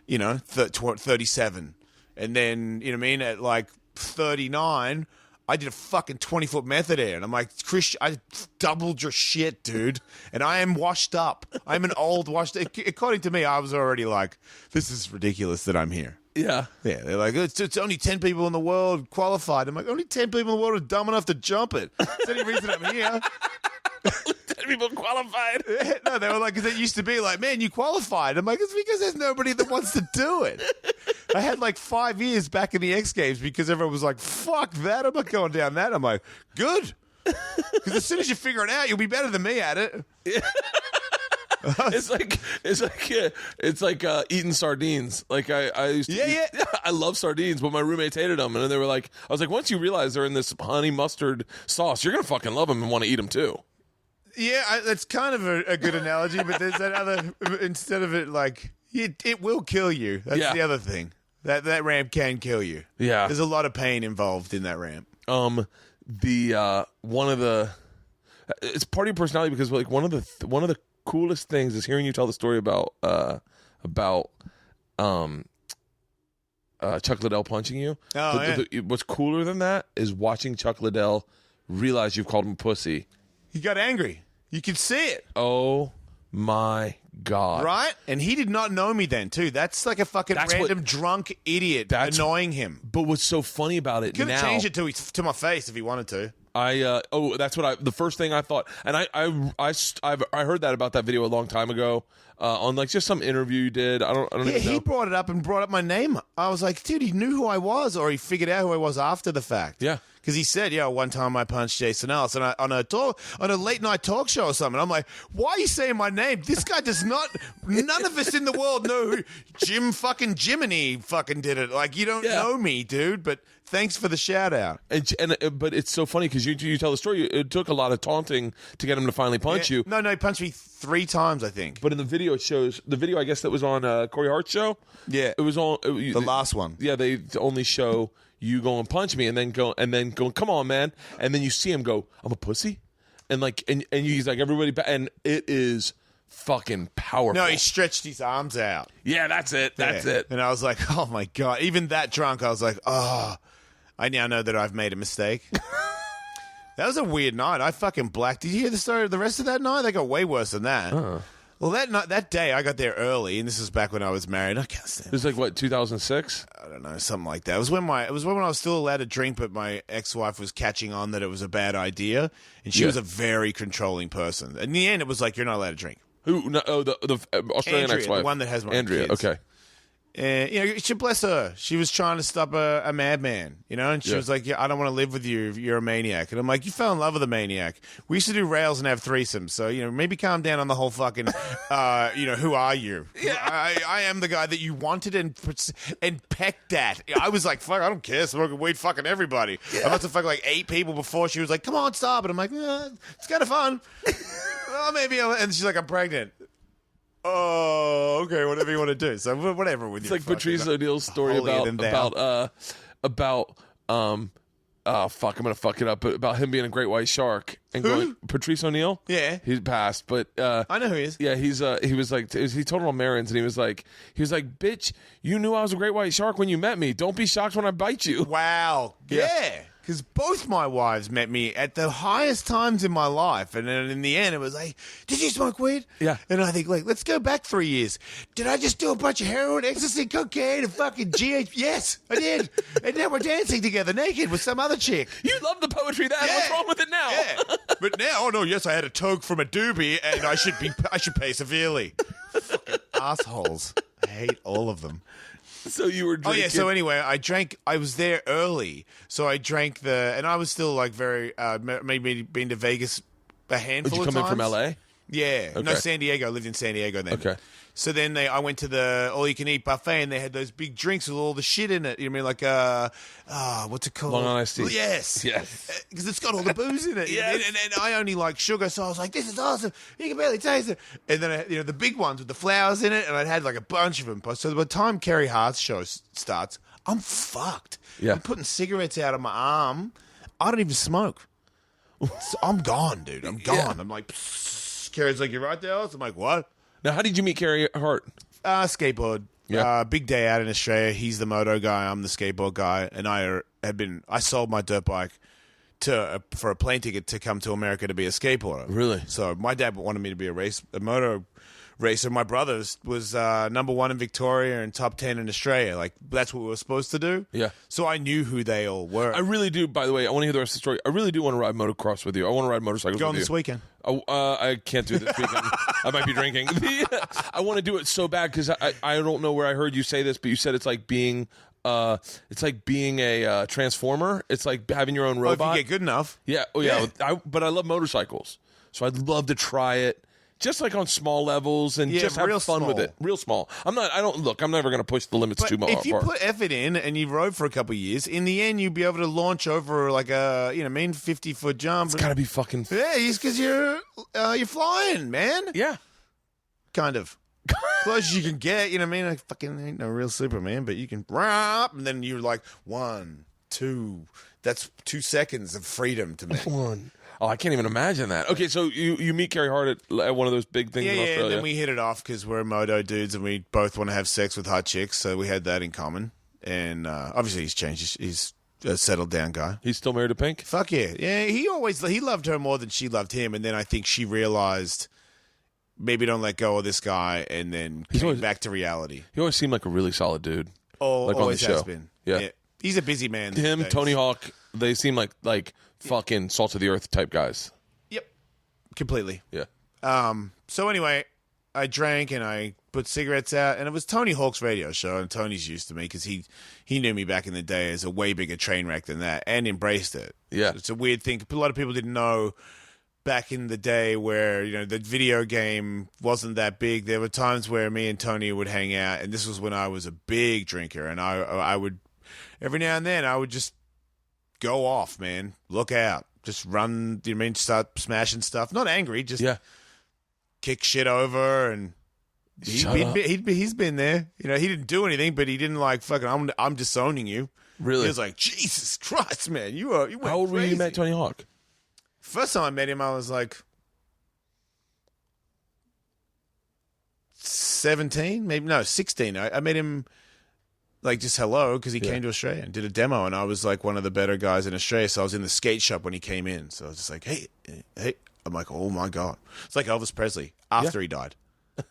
37. And then, you know what I mean, at like 39, I did a fucking 20-foot method air. And I'm like, Christian, I doubled your shit, dude. And I am washed up. I'm an old washed up. According to me, I was already like, this is ridiculous that I'm here. Yeah. Yeah, they're like, it's only 10 people in the world qualified. I'm like, only 10 people in the world are dumb enough to jump it. That's the only reason I'm here. 10 people qualified. No, they were like, because it used to be like, man, you qualified. I'm like, it's because there's nobody that wants to do it. I had like 5 years back in the X Games because everyone was like, fuck that. I'm not going down that. I'm like, good. Because as soon as you figure it out, you'll be better than me at it. Yeah. It's like eating sardines. Like I used to I love sardines, but my roommates hated them, and they were like, I was like, once you realize they're in this honey mustard sauce, you're gonna fucking love them and want to eat them too. Yeah, that's kind of a good analogy, but there's that other, instead of it like it will kill you. That's the other thing. That ramp can kill you. Yeah, there's a lot of pain involved in that ramp. It's part of your personality because like one of the coolest things is hearing you tell the story about Chuck Liddell punching you. What's cooler than that is watching Chuck Liddell realize you've called him a pussy. He got angry. You could see it. Oh my God. Right? And he did not know me then, too. That's like a fucking random drunk idiot annoying him. But what's so funny about it now... Could have changed it to my face if he wanted to. That's what the first thing I thought. And I heard that about that video a long time ago on like just some interview you did. I don't even know. He brought it up and brought up my name. I was like, dude, he knew who I was, or he figured out who I was after the fact. Yeah. Because he said, one time I punched Jason Ellis on a late night talk show or something. I'm like, why are you saying my name? This guy does not. None of us in the world know who Jiminy fucking did it. Like, you don't know me, dude. But thanks for the shout out. But it's so funny because you tell the story. It took a lot of taunting to get him to finally punch you. No, he punched me 3 times, I think. But in the video, it shows the video. I guess that was on Corey Hart's show. Yeah, it was on the last one. Yeah, they only show you go and punch me, and then go, come on, man, and then you see him go, I'm a pussy, and he's like everybody, and it is fucking powerful. No, he stretched his arms out. Yeah, that's it. That's it. And I was like, oh my God. Even that drunk, I was like, oh, I now know that I've made a mistake. That was a weird night. I fucking blacked. Did you hear the story of the rest of that night? They got way worse than that. Well, that day I got there early, and this was back when I was married. I can't stand it. It was like what, 2006? I don't know, something like that. It was when I was still allowed to drink, but my ex-wife was catching on that it was a bad idea, and she was a very controlling person. In the end, it was like, you're not allowed to drink. Who? No, the Australian Andrea, ex-wife, the one that has my Andrea. kids. Okay. And bless her. She was trying to stop a madman, and she was like, I don't want to live with you if you're a maniac. And I'm like, you fell in love with a maniac. We used to do rails and have threesomes, so maybe calm down on the whole fucking who are you? Yeah. I am the guy that you wanted and pecked at. I was like, fuck, I don't care, smoking weed, fucking everybody. I must have fucked like 8 people before she was like, come on, stop. And I'm like, it's kind of fun. oh, maybe. And she's like, I'm pregnant. Oh, okay, whatever you want to do. So whatever with you. It's like Patrice O'Neal's story about oh fuck, I'm gonna fuck it up. But about him being a great white shark and going Patrice O'Neal. Yeah, he's passed, but I know who he is. Yeah, he was like he told him on Marins, and he was like, bitch, you knew I was a great white shark when you met me. Don't be shocked when I bite you. Wow. Yeah. Because both my wives met me at the highest times in my life. And then in the end, it was like, did you smoke weed? Yeah. And I think, like, let's go back 3 years. Did I just do a bunch of heroin, ecstasy, cocaine, and fucking GH? Yes, I did. And now we're dancing together naked with some other chick. You love the poetry then. Yeah. What's wrong with it now? Yeah. But now, oh no, yes, I had a toke from a doobie and I should pay severely. Fucking assholes. I hate all of them. So you were drinking. Oh, yeah. So anyway, I was there early. So I drank and I was still like very, maybe been to Vegas a handful of times. Did you come in from LA? Yeah. Okay. No, San Diego. I lived in San Diego then. Okay. So then I went to the all-you-can-eat buffet, and they had those big drinks with all the shit in it. You know what I mean? Like, what's it called? Long Island iced tea. Yes. Yes. Because it's got all the booze in it. Yes. And I only like sugar, so I was like, this is awesome. You can barely taste it. And then, the big ones with the flowers in it, and I'd had like a bunch of them. So by the time Kerry Hart's show starts, I'm fucked. Yeah. I'm putting cigarettes out of my arm. I don't even smoke. So I'm gone, dude. I'm gone. Yeah. I'm like, psst. Kerry's like, you're right there, Ellis? I'm like, what? Now, how did you meet Kerry Hart? Skateboard. Yeah. Big day out in Australia. He's the moto guy. I'm the skateboard guy. And I sold my dirt bike for a plane ticket to come to America to be a skateboarder. Really? So my dad wanted me to be a moto racer. My brother was number 1 in Victoria and top 10 in Australia. Like, that's what we were supposed to do. Yeah. So I knew who they all were. I really do, by the way. I want to hear the rest of the story. I really do want to ride motocross with you. I want to ride motorcycles Go with on you. this weekend. I can't do it this weekend. I might be drinking. I want to do it so bad because I don't know where I heard you say this, but you said it's like being a transformer. It's like having your own robot. If you get good enough. Yeah. Oh, yeah. But I love motorcycles, so I'd love to try it. Just like on small levels and just have fun with it. Real small. I'm never going to push the limits too much. If you put effort in and you rode for a couple of years, in the end, you'll be able to launch over like a 50-foot jump. It's got to be fucking. Yeah, because you're flying, man. Yeah. Kind of. Close as you can get, you know what I mean? I fucking ain't no real Superman, but you can and then you're like 1, 2. That's 2 seconds of freedom to me. 1. Oh, I can't even imagine that. Okay, so you meet Kerry Hart at one of those big things in Australia. Yeah, and then we hit it off because we're moto dudes and we both want to have sex with hot chicks, so we had that in common. And obviously he's changed. He's a settled down guy. He's still married to Pink? Fuck yeah. Yeah, he loved her more than she loved him, and then I think she realized maybe don't let go of this guy and then came back to reality. He always seemed like a really solid dude. Oh, like always on the show. has been. Yeah. He's a busy man. Him, Tony Hawk, they seem like fucking salt of the earth type guys. Yep. Completely. Yeah. So anyway, I drank and I put cigarettes out, and it was Tony Hawk's radio show, and Tony's used to me because he knew me back in the day as a way bigger train wreck than that and embraced it. Yeah. It's a weird thing. A lot of people didn't know back in the day where, the video game wasn't that big. There were times where me and Tony would hang out, and this was when I was a big drinker, and I would, every now and then, I would just go off, man. Look out. Just run, start smashing stuff. Not angry, just kick shit over, and he's been there. He didn't do anything, but he didn't like fucking, I'm disowning you. Really? He was like, Jesus Christ, man. You went How old were you met Tony Hawk? First time I met him, I was like 17, maybe, no, 16. I met him like just hello because he came to Australia and did a demo, and I was like one of the better guys in Australia, so I was in the skate shop when he came in. So I was just like, hey. I'm like, oh my God. It's like Elvis Presley after he died.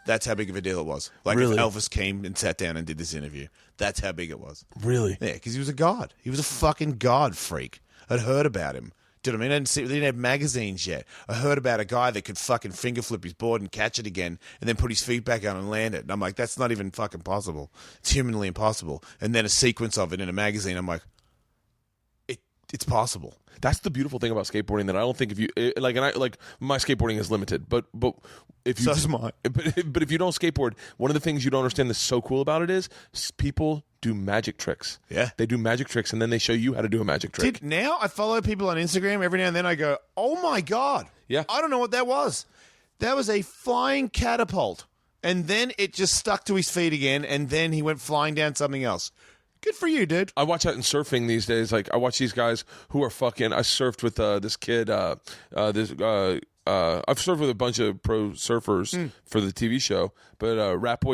That's how big of a deal it was. Like really? If Elvis came and sat down and did this interview, that's how big it was. Really? Yeah, because he was a god. He was a fucking god freak. I'd heard about him. Do you know what I mean? They didn't have magazines yet. I heard about a guy that could fucking finger flip his board and catch it again and then put his feet back on and land it. And I'm like, that's not even fucking possible. It's humanly impossible. And then a sequence of it in a magazine. I'm like, it's possible. That's the beautiful thing about skateboarding that I don't think if you my skateboarding is limited, but if you so is mine. But if you don't skateboard, one of the things you don't understand that's so cool about it is people do magic tricks. Yeah, they do magic tricks and then they show you how to do a magic trick. Now I follow people on Instagram. Every now and then I go, oh my God, yeah, I don't know what that was. That was a flying catapult. And then it just stuck to his feet again, and then he went flying down something else. Good for you, dude. I watch that in surfing these days. Like, I watch these guys who are fucking... I surfed with this kid, I've surfed with a bunch of pro surfers for the TV show, but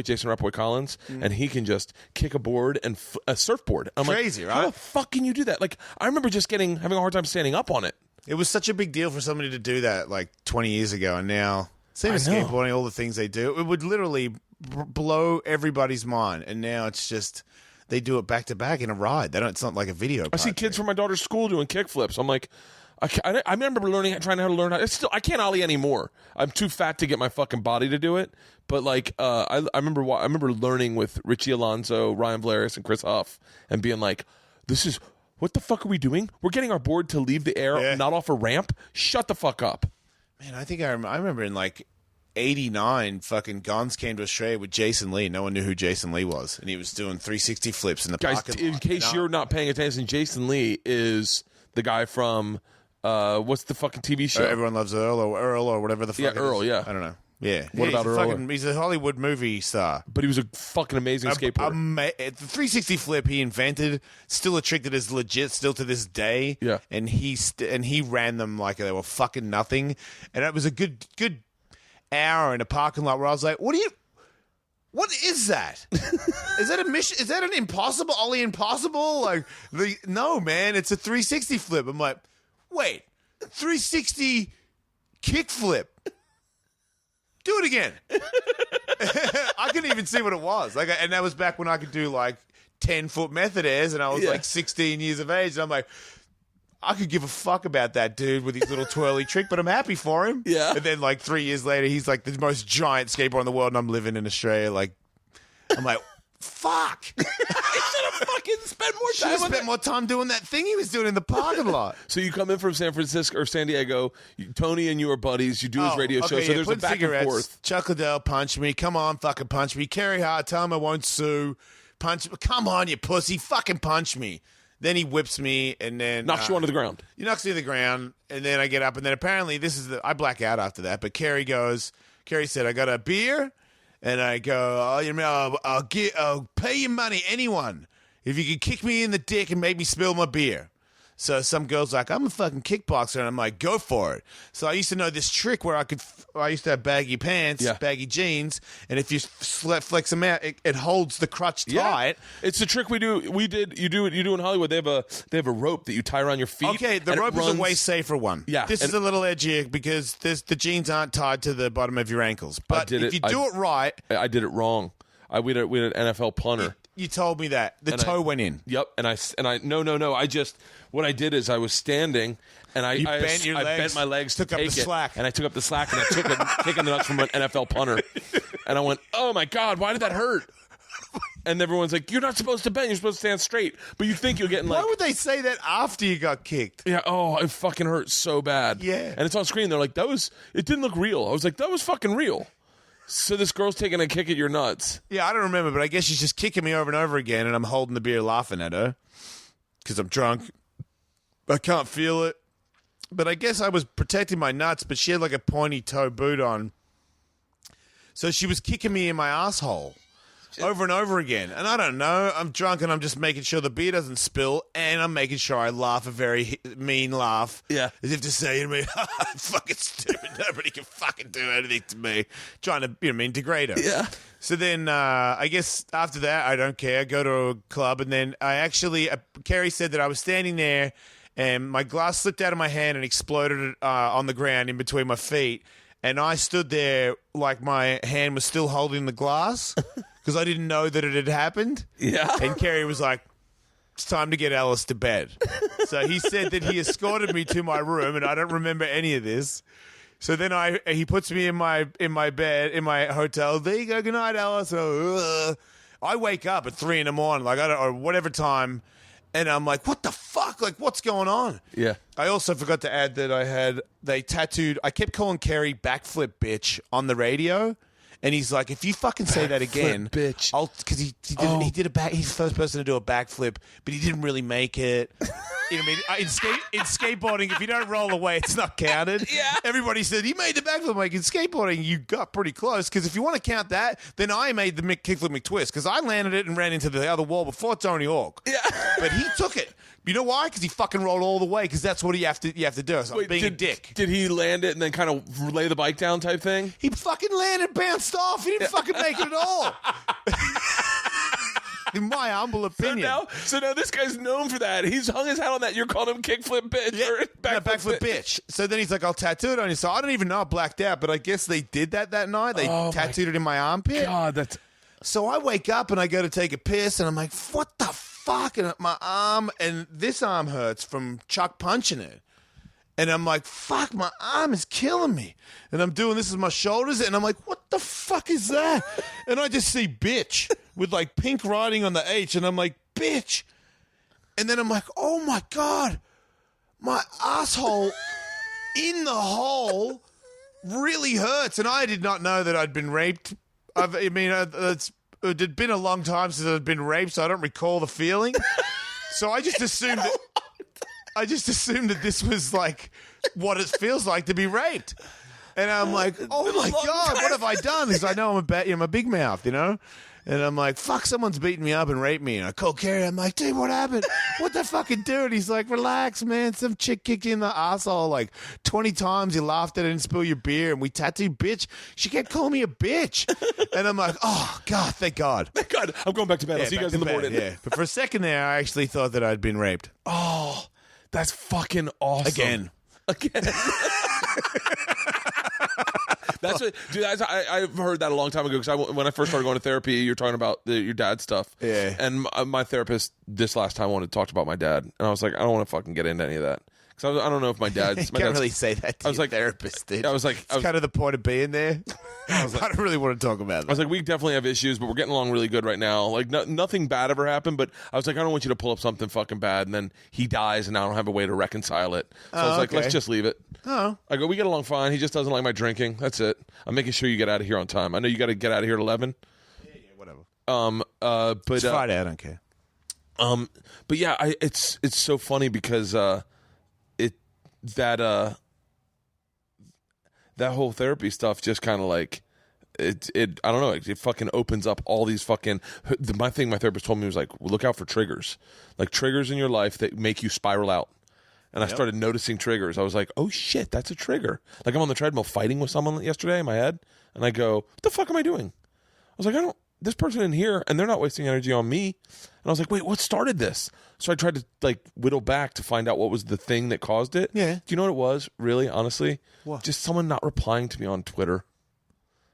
Jason Rat Boy Collins, and he can just kick a board and a surfboard. I'm crazy, like, right? How the fuck can you do that? Like, I remember just having a hard time standing up on it. It was such a big deal for somebody to do that like 20 years ago, and now... Same as skateboarding, all the things they do. It would literally blow everybody's mind, and now it's just... They do it back to back in a ride. It's not like a video. I see kids from my daughter's school doing kickflips. I'm like... I remember trying how to learn how. I can't ollie anymore. I'm too fat to get my fucking body to do it. But like, I remember learning with Richie Alonso, Ryan Valeris, and Chris Huff, and being like, "This is what the fuck are we doing? We're getting our board to leave the air, not off a ramp. Shut the fuck up." Man, I think I remember in like '89, fucking Gons came to Australia with Jason Lee. No one knew who Jason Lee was, and he was doing 360 flips in the parking lot. In case you're not paying attention, Jason Lee is the guy from. What's the fucking TV show? Everyone Loves Earl or whatever the fuck. Yeah, Earl. Yeah, I don't know. Yeah. What about Earl? He's a Hollywood movie star, but he was a fucking amazing skateboarder. The 360 flip he invented, still a trick that is legit still to this day. Yeah, and he ran them like they were fucking nothing, and it was a good hour in a parking lot where I was like, What is that? Is that a mission? Is that an impossible Ollie impossible? Like no, man, it's a 360 flip. I'm like, wait, 360 kick flip. Do it again. I couldn't even see what it was. Like, and that was back when I could do like 10-foot method airs, and I was like 16 years of age. And I'm like, I could give a fuck about that dude with his little twirly trick, but I'm happy for him. Yeah. And then like 3 years later, he's like the most giant skateboarder in the world, and I'm living in Australia. Like, I'm like, fuck. He should have fucking spent more time. Spent more time doing that thing he was doing in the parking lot. So you come in from San Francisco or San Diego. Tony and you are buddies. You do his radio show. So there's a back and forth. Chuck Liddell, punch me. Come on, fucking punch me. Kerry Hart, tell him I won't sue. Punch. Come on, you pussy. Fucking punch me. Then he whips me and then... Knocks you onto the ground. He knocks me to the ground, and then I get up, and then apparently I black out after that, but Kerry said, I got a beer, and I go, I'll pay you money, anyone, if you can kick me in the dick and make me spill my beer. So some girl's like, I'm a fucking kickboxer, and I'm like, go for it. So I used to know this trick where I used to have baggy pants, baggy jeans, and if you flex them out, it holds the crotch tight. It's a trick we do. You do in Hollywood. They have a rope that you tie around your feet. Okay, the rope is a way safer one. Yeah, this is a little edgier because the jeans aren't tied to the bottom of your ankles. But if you do it right, I did it wrong. We had an NFL punter. You told me that the toe went in. Yep, and I no. What I did is I was standing and I bent my legs, took up the slack, and I took up the slack and I took a kick in the nuts from an NFL punter, and I went, oh my god, why did that hurt? And everyone's like, you're not supposed to bend, you're supposed to stand straight. But you think you're getting like... Why would they say that after you got kicked? Yeah, it fucking hurt so bad. Yeah. And it's on screen, they're like, it didn't look real. I was like, that was fucking real. So this girl's taking a kick at your nuts. Yeah, I don't remember, but I guess she's just kicking me over and over again, and I'm holding the beer laughing at her because I'm drunk. I can't feel it. But I guess I was protecting my nuts, but she had like a pointy toe boot on. So she was kicking me in my asshole over and over again. And I don't know. I'm drunk and I'm just making sure the beer doesn't spill, and I'm making sure I laugh a very mean laugh. Yeah. As if to say to me, fucking stupid. Nobody can fucking do anything to me. Trying to, degrade her. Yeah. So then I guess after that, I don't care. I go to a club, and then Kerry said that I was standing there and my glass slipped out of my hand and exploded on the ground in between my feet. And I stood there like my hand was still holding the glass because I didn't know that it had happened. Yeah. And Kerry was like, it's time to get Ellis to bed. So he said that he escorted me to my room, and I don't remember any of this. So then he puts me in my bed, in my hotel. There you go. Good night, Ellis. So, I wake up at 3 a.m, like or whatever time, and I'm like, what the fuck? Like, what's going on? Yeah. I also forgot to add that I kept calling Kerry backflip bitch on the radio. And he's like, if you fucking say that again, bitch, because he's the first person to do a backflip, but he didn't really make it. You know what I mean? In skateboarding, if you don't roll away, it's not counted. Yeah. Everybody said, he made the backflip. I'm like, in skateboarding, you got pretty close. Because if you want to count that, then I made the kickflip McTwist. Because I landed it and ran into the other wall before Tony Hawk. Yeah. But he took it. You know why? Because he fucking rolled all the way. Because that's what you have to do. So I'm being a dick. Did he land it and then kind of lay the bike down type thing? He fucking landed, bounced off. He didn't fucking make it at all. In my humble opinion. So now this guy's known for that. He's hung his hat on that. You're calling him kickflip bitch or backflip bitch. So then he's like, I'll tattoo it on you. So I don't even know I blacked out, but I guess they did that night. They tattooed it in my armpit. God, that's... So I wake up and I go to take a piss and I'm like, what the fuck? And my arm, and this arm hurts from Chuck punching it. And I'm like, fuck, my arm is killing me. And I'm doing this with my shoulders, and I'm like, what the fuck is that? And I just see bitch with like pink writing on the H, and I'm like, bitch. And then I'm like, oh my God, my asshole in the hole really hurts. And I did not know that I'd been raped. It had been a long time since I'd been raped, so I don't recall the feeling. So I just assumed that this was like what it feels like to be raped. And I'm like, oh my God, what have I done? Because I know I'm a big mouth, you know? And I'm like, fuck, someone's beating me up and raped me. And I call Carrie. I'm like, dude, what happened? What the fucking dude? He's like, relax, man. Some chick kicked you in the asshole like 20 times. You laughed at it and spilled your beer. And we tattooed bitch. She kept calling me a bitch. And I'm like, oh, God, thank God. Thank God. I'm going back to bed. I'll see you guys in the morning. Yeah. But for a second there, I actually thought that I'd been raped. Oh, that's fucking awesome. Again. That's what, dude. I've heard that a long time ago because when I first started going to therapy, you're talking about your dad stuff. Yeah. And my therapist this last time wanted to talk about my dad, and I was like, I don't want to fucking get into any of that because I don't know if my dad's. You can't really say that to your therapist, dude. I was like, it's kind of the point of being there. I don't really want to talk about that. I was like, we definitely have issues, but we're getting along really good right now. Like, nothing bad ever happened, but I was like, I don't want you to pull up something fucking bad, and then he dies, and I don't have a way to reconcile it. So I was like, let's just leave it. Oh. I go, we get along fine. He just doesn't like my drinking. That's it. I'm making sure you get out of here on time. I know you got to get out of here at 11. Yeah, whatever. But it's Friday. I don't care. But yeah, it's so funny because that whole therapy stuff just kind of like it I don't know, it fucking opens up all these fucking my therapist told me was like, look out for triggers, like triggers in your life that make you spiral out. And I started noticing triggers. I was like, oh shit, that's a trigger. Like I'm on the treadmill fighting with someone yesterday in my head, and I go, what the fuck am I doing? I was like, this person in here, and they're not wasting energy on me. And I was like, wait, what started this? So I tried to like whittle back to find out what was the thing that caused it. Yeah. Do you know what it was, really, honestly? What? Just someone not replying to me on Twitter.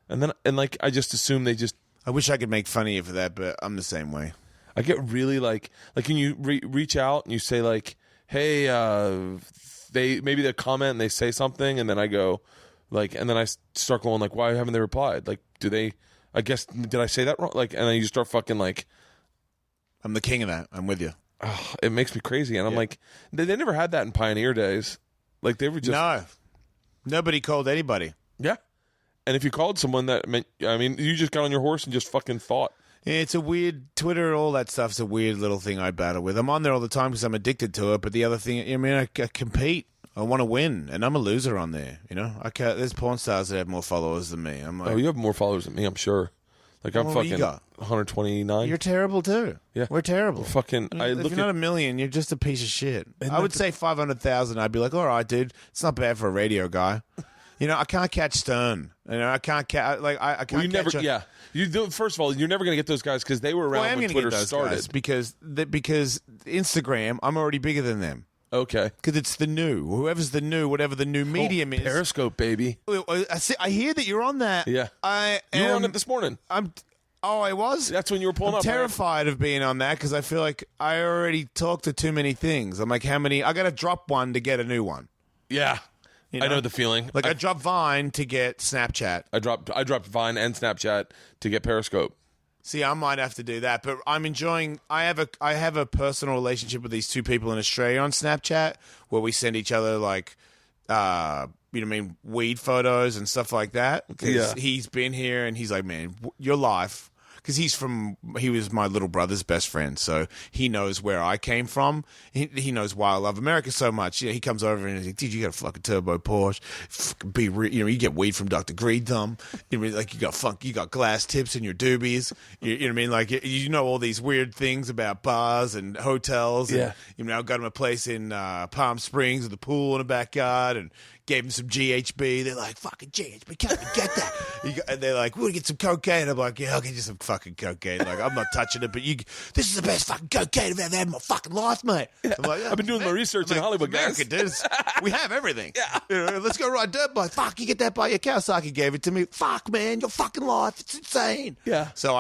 And like I just assume they just... I wish I could make fun of you for that, but I'm the same way. I get really like can you reach out and you say like, hey, maybe they comment and they say something, and then I go like, and then I start going like, why haven't they replied? Like, do they... I guess, did I say that wrong? Like, and then you start fucking like... I'm the king of that. I'm with you. Oh, it makes me crazy. And I'm like, they never had that in Pioneer days. Like, they were just... No. Nobody called anybody. Yeah. And if you called someone that meant... I mean, you just got on your horse and just fucking thought. Yeah, it's a weird... Twitter, all that stuff's a weird little thing I battle with. I'm on there all the time because I'm addicted to it, but the other thing... I mean, I compete. I want to win, and I'm a loser on there. You know, there's porn stars that have more followers than me. I'm like, oh, you have more followers than me, I'm sure. Like I'm fucking 129. You're terrible too. Yeah, we're terrible. Fucking. If you're not a million, you're just a piece of shit. I would say 500,000. I'd be like, all right, dude, it's not bad for a radio guy. You know, I can't catch Stern. You know, I can't catch I can't. Well, you never. Yeah, you do. First of all, you're never going to get those guys because they were around when Twitter started. Because Instagram, I'm already bigger than them. Okay. Because it's the new. Whoever's the new, whatever the new medium is. Periscope, baby. I hear that you're on that. Yeah. You were on it this morning. I was? That's when you were pulling up. I'm terrified of being on that because I feel like I already talked to too many things. I'm like, how many? I got to drop one to get a new one. Yeah. You know? I know the feeling. Like I dropped Vine to get Snapchat. I dropped Vine and Snapchat to get Periscope. See, I might have to do that, but I'm enjoying. I have a personal relationship with these two people in Australia on Snapchat where we send each other like, weed photos and stuff like that. Because he's been here and he's like, man, your life. because he was my little brother's best friend, so he knows where I came from. He knows why I love America so much. He comes over and he's like, dude, you got a fucking turbo Porsche. You get weed from Dr. Green Thumb. Like you got glass tips in your doobies. You know what I mean? Like you know all these weird things about bars and hotels. And, I got him a place in Palm Springs with a pool in the backyard and gave him some GHB. They're like, fucking GHB, can't even get that. And they're like, we'll get some cocaine. I'm like, yeah, I'll get you some fucking cocaine. Like, I'm not touching it, but this is the best fucking cocaine I've ever had in my fucking life, mate. I'm like, I've been doing my research in Hollywood, America, guys. Dude. We have everything. Let's go ride dirt bike. Fuck, you get that by your Kawasaki gave it to me. Fuck, man, your fucking life. It's insane. Yeah. So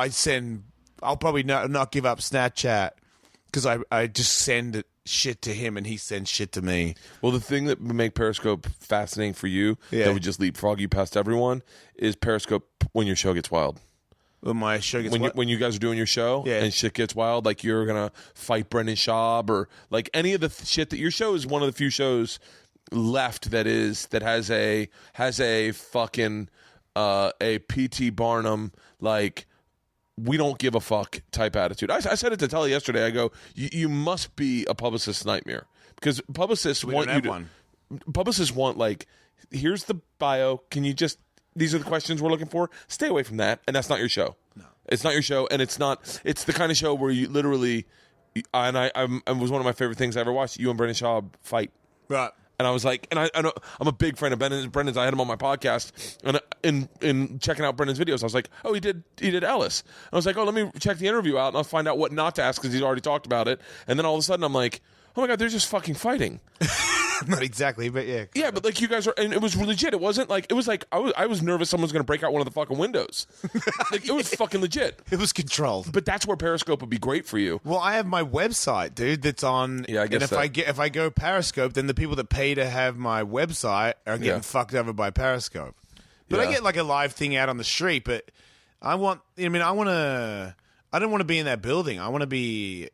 I'll probably not give up Snapchat because I just send shit to him and he sends shit to me. Well, the thing that would make Periscope fascinating for you, that would just leapfrog you past everyone, is Periscope when your show gets wild. When my show gets when you guys are doing your show and shit gets wild, like you're gonna fight Brendan Schaub or like any of the shit that your show is one of the few shows left that has a fucking a P.T. Barnum like we don't give a fuck type attitude. I said it to Telly yesterday. I go, you must be a publicist's nightmare because publicists publicists want like, here's the bio. Can you just, these are the questions we're looking for. Stay away from that. And that's not your show. No, it's not your show. And it's the kind of show where you literally, and I was one of my favorite things I ever watched. You and Brendan Schaub fight. Right. And I was like, and I'm a big friend of Brendan's. I had him on my podcast, and in checking out Brendan's videos, I was like, oh, he did Ellis. And I was like, oh, let me check the interview out, and I'll find out what not to ask because he's already talked about it. And then all of a sudden, I'm like, oh my god, they're just fucking fighting. Not exactly, but yeah. Yeah, but like you guys are, and it was legit. It wasn't like, it was like I was nervous someone was going to break out one of the fucking windows. Like it was fucking legit. It was controlled. But that's where Periscope would be great for you. Well, I have my website, dude. That's on. Yeah, I guess. And if I go Periscope, then the people that pay to have my website are getting fucked over by Periscope. But I get like a live thing out on the street. But I want. I mean, I don't want to be in that building. I want to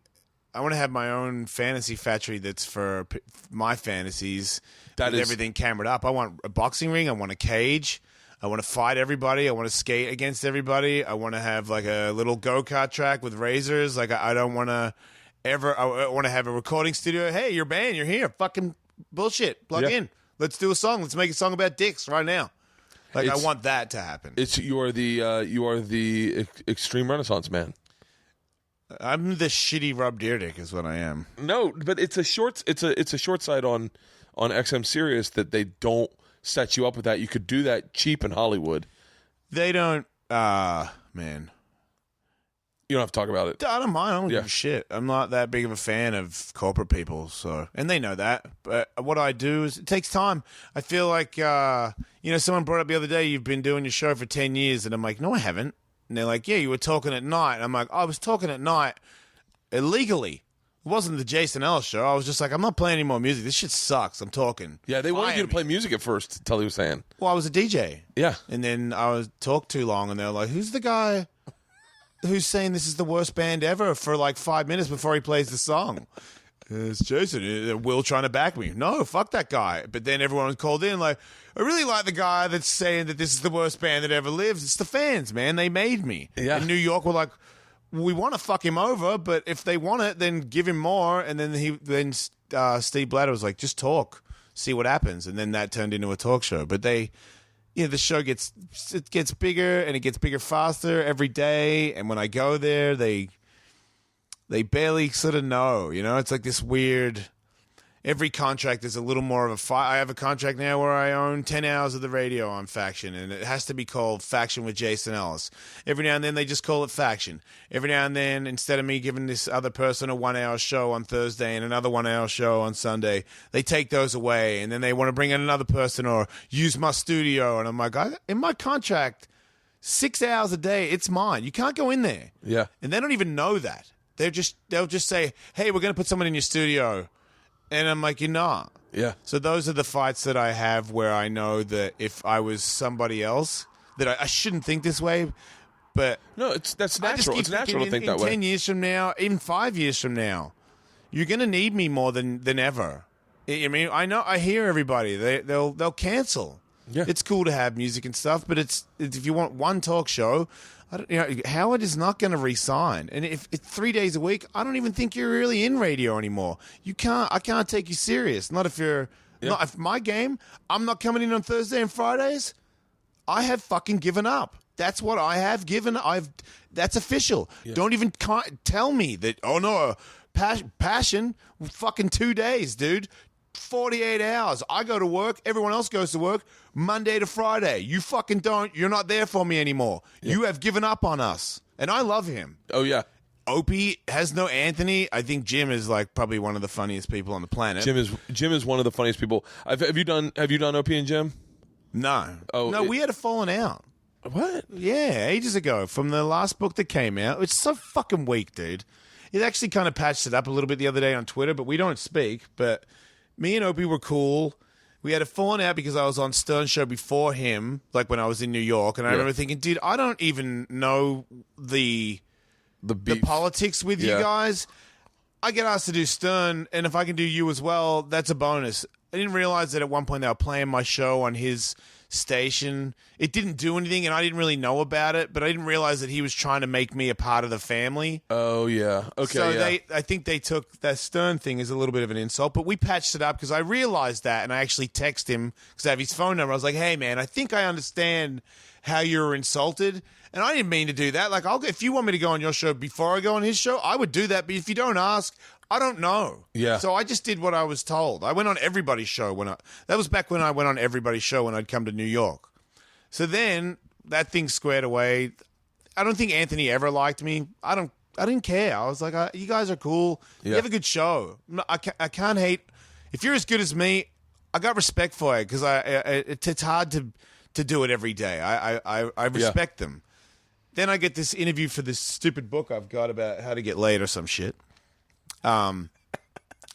have my own fantasy factory that's for my fantasies. That is everything cameraed up. I want a boxing ring. I want a cage. I want to fight everybody. I want to skate against everybody. I want to have like a little go-kart track with razors. Like I don't want to ever. I want to have a recording studio. Hey, you're band. You're here. Fucking bullshit. Plug in. Let's do a song. Let's make a song about dicks right now. Like I want that to happen. You are the extreme Renaissance man. I'm the shitty Rob Dyrdek is what I am. No, but it's a short side on XM Sirius that they don't set you up with that. You could do that cheap in Hollywood. They don't. Man, you don't have to talk about it. I don't mind. I don't give a shit. I'm not that big of a fan of corporate people, and they know that. But what I do is it takes time. I feel like someone brought up the other day. You've been doing your show for 10 years, and I'm like, no, I haven't. And they're like, yeah, you were talking at night. And I'm like, I was talking at night illegally. It wasn't the Jason Ellis show. I was just like, I'm not playing any more music. This shit sucks. I'm talking. Yeah, they wanted you to play music at first, Telly was saying. Well, I was a DJ. Yeah. And then I was talked too long, and they were like, who's the guy who's saying this is the worst band ever for like 5 minutes before he plays the song? It's Jason. Will trying to back me. No, fuck that guy. But then everyone was called in like, I really like the guy that's saying that this is the worst band that ever lives. It's the fans, man. They made me. Yeah. In New York, we're like, we want to fuck him over, but if they want it, then give him more. And then Steve Blatter was like, just talk, see what happens. And then that turned into a talk show. But the show gets bigger and it gets bigger faster every day. And when I go there, they barely sort of know, it's like this weird, every contract is a little more of a fight. I have a contract now where I own 10 hours of the radio on Faction, and it has to be called Faction with Jason Ellis. Every now and then they just call it Faction. Every now and then, instead of me giving this other person a 1 hour show on Thursday and another 1 hour show on Sunday, they take those away, and then they want to bring in another person or use my studio. And I'm like, in my contract, 6 hours a day, it's mine. You can't go in there. Yeah. And they don't even know that. They'll just say, hey, we're going to put someone in your studio. And I'm like, you're not. Yeah. So those are the fights that I have where I know that if I was somebody else, that I shouldn't think this way. But no, that's natural. It's natural to think that way. 10 years from now, even 5 years from now, you're going to need me more than ever. I mean, I know. I hear everybody. They'll cancel. Yeah. It's cool to have music and stuff, but it's if you want one talk show, Howard is not going to resign. And if it's 3 days a week, I don't even think you're really in radio anymore. I can't take you serious. Not if you're not if my game. I'm not coming in on Thursday and Fridays. I have fucking given up. That's what I have given. That's official. Yeah. Don't even tell me that. Oh no, passion. Fucking 2 days, dude. 48 hours. I go to work. Everyone else goes to work Monday to Friday. You fucking don't. You're not there for me anymore. Yeah. You have given up on us. And I love him. Oh, yeah. Opie has no Anthony. I think Jim is like probably one of the funniest people on the planet. Jim is one of the funniest people. Have you done Opie and Jim? No. Oh, no, we had a falling out. What? Yeah, ages ago from the last book that came out. It's so fucking weak, dude. It actually kind of patched it up a little bit the other day on Twitter, but we don't speak. But me and Opie were cool. We had a falling out because I was on Stern's show before him, like when I was in New York. And I remember thinking, dude, I don't even know the politics with you guys. I get asked to do Stern, and if I can do you as well, that's a bonus. I didn't realize that at one point they were playing my show on his station. It didn't do anything, and I didn't really know about it, but I didn't realize that he was trying to make me a part of the family. Oh, yeah. Okay, so I think they took that Stern thing as a little bit of an insult, but we patched it up because I realized that, and I actually texted him because I have his phone number. I was like, hey, man, I think I understand how you were insulted, and I didn't mean to do that. Like, if you want me to go on your show before I go on his show, I would do that, but if you don't ask, I don't know. Yeah. So I just did what I was told. I went on everybody's show that was back when I went on everybody's show when I'd come to New York. So then that thing squared away. I don't think Anthony ever liked me. I didn't care. I was like, you guys are cool. Yeah. You have a good show. I can't hate. If you're as good as me, I got respect for it because it's hard to do it every day. I respect them. Then I get this interview for this stupid book I've got about how to get laid or some shit.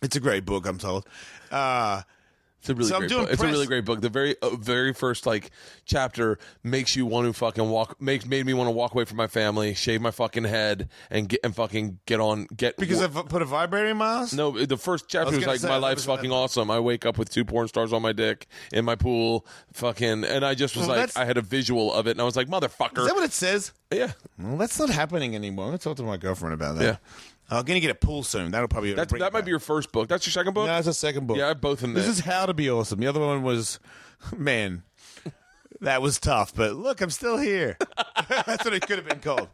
It's a great book, I'm told. It's a really great book. It's a really great book. The very first chapter makes you want to fucking made me want to walk away from my family, shave my fucking head, and get because I've put a vibrator in my ass? No, the first chapter was like, my life's fucking awesome. I wake up with 2 porn stars on my dick in my pool, fucking, and I just was I had a visual of it, and I was like, motherfucker. Is that what it says? Yeah. Well, that's not happening anymore. I'm gonna talk to my girlfriend about that. Yeah. I'm going to get a pool soon. That'll probably that might be your first book. That's your second book? No, it's a second book. Yeah, I have both in there. This is How to Be Awesome. The other one was, man, that was tough. But look, I'm still here. That's what it could have been called.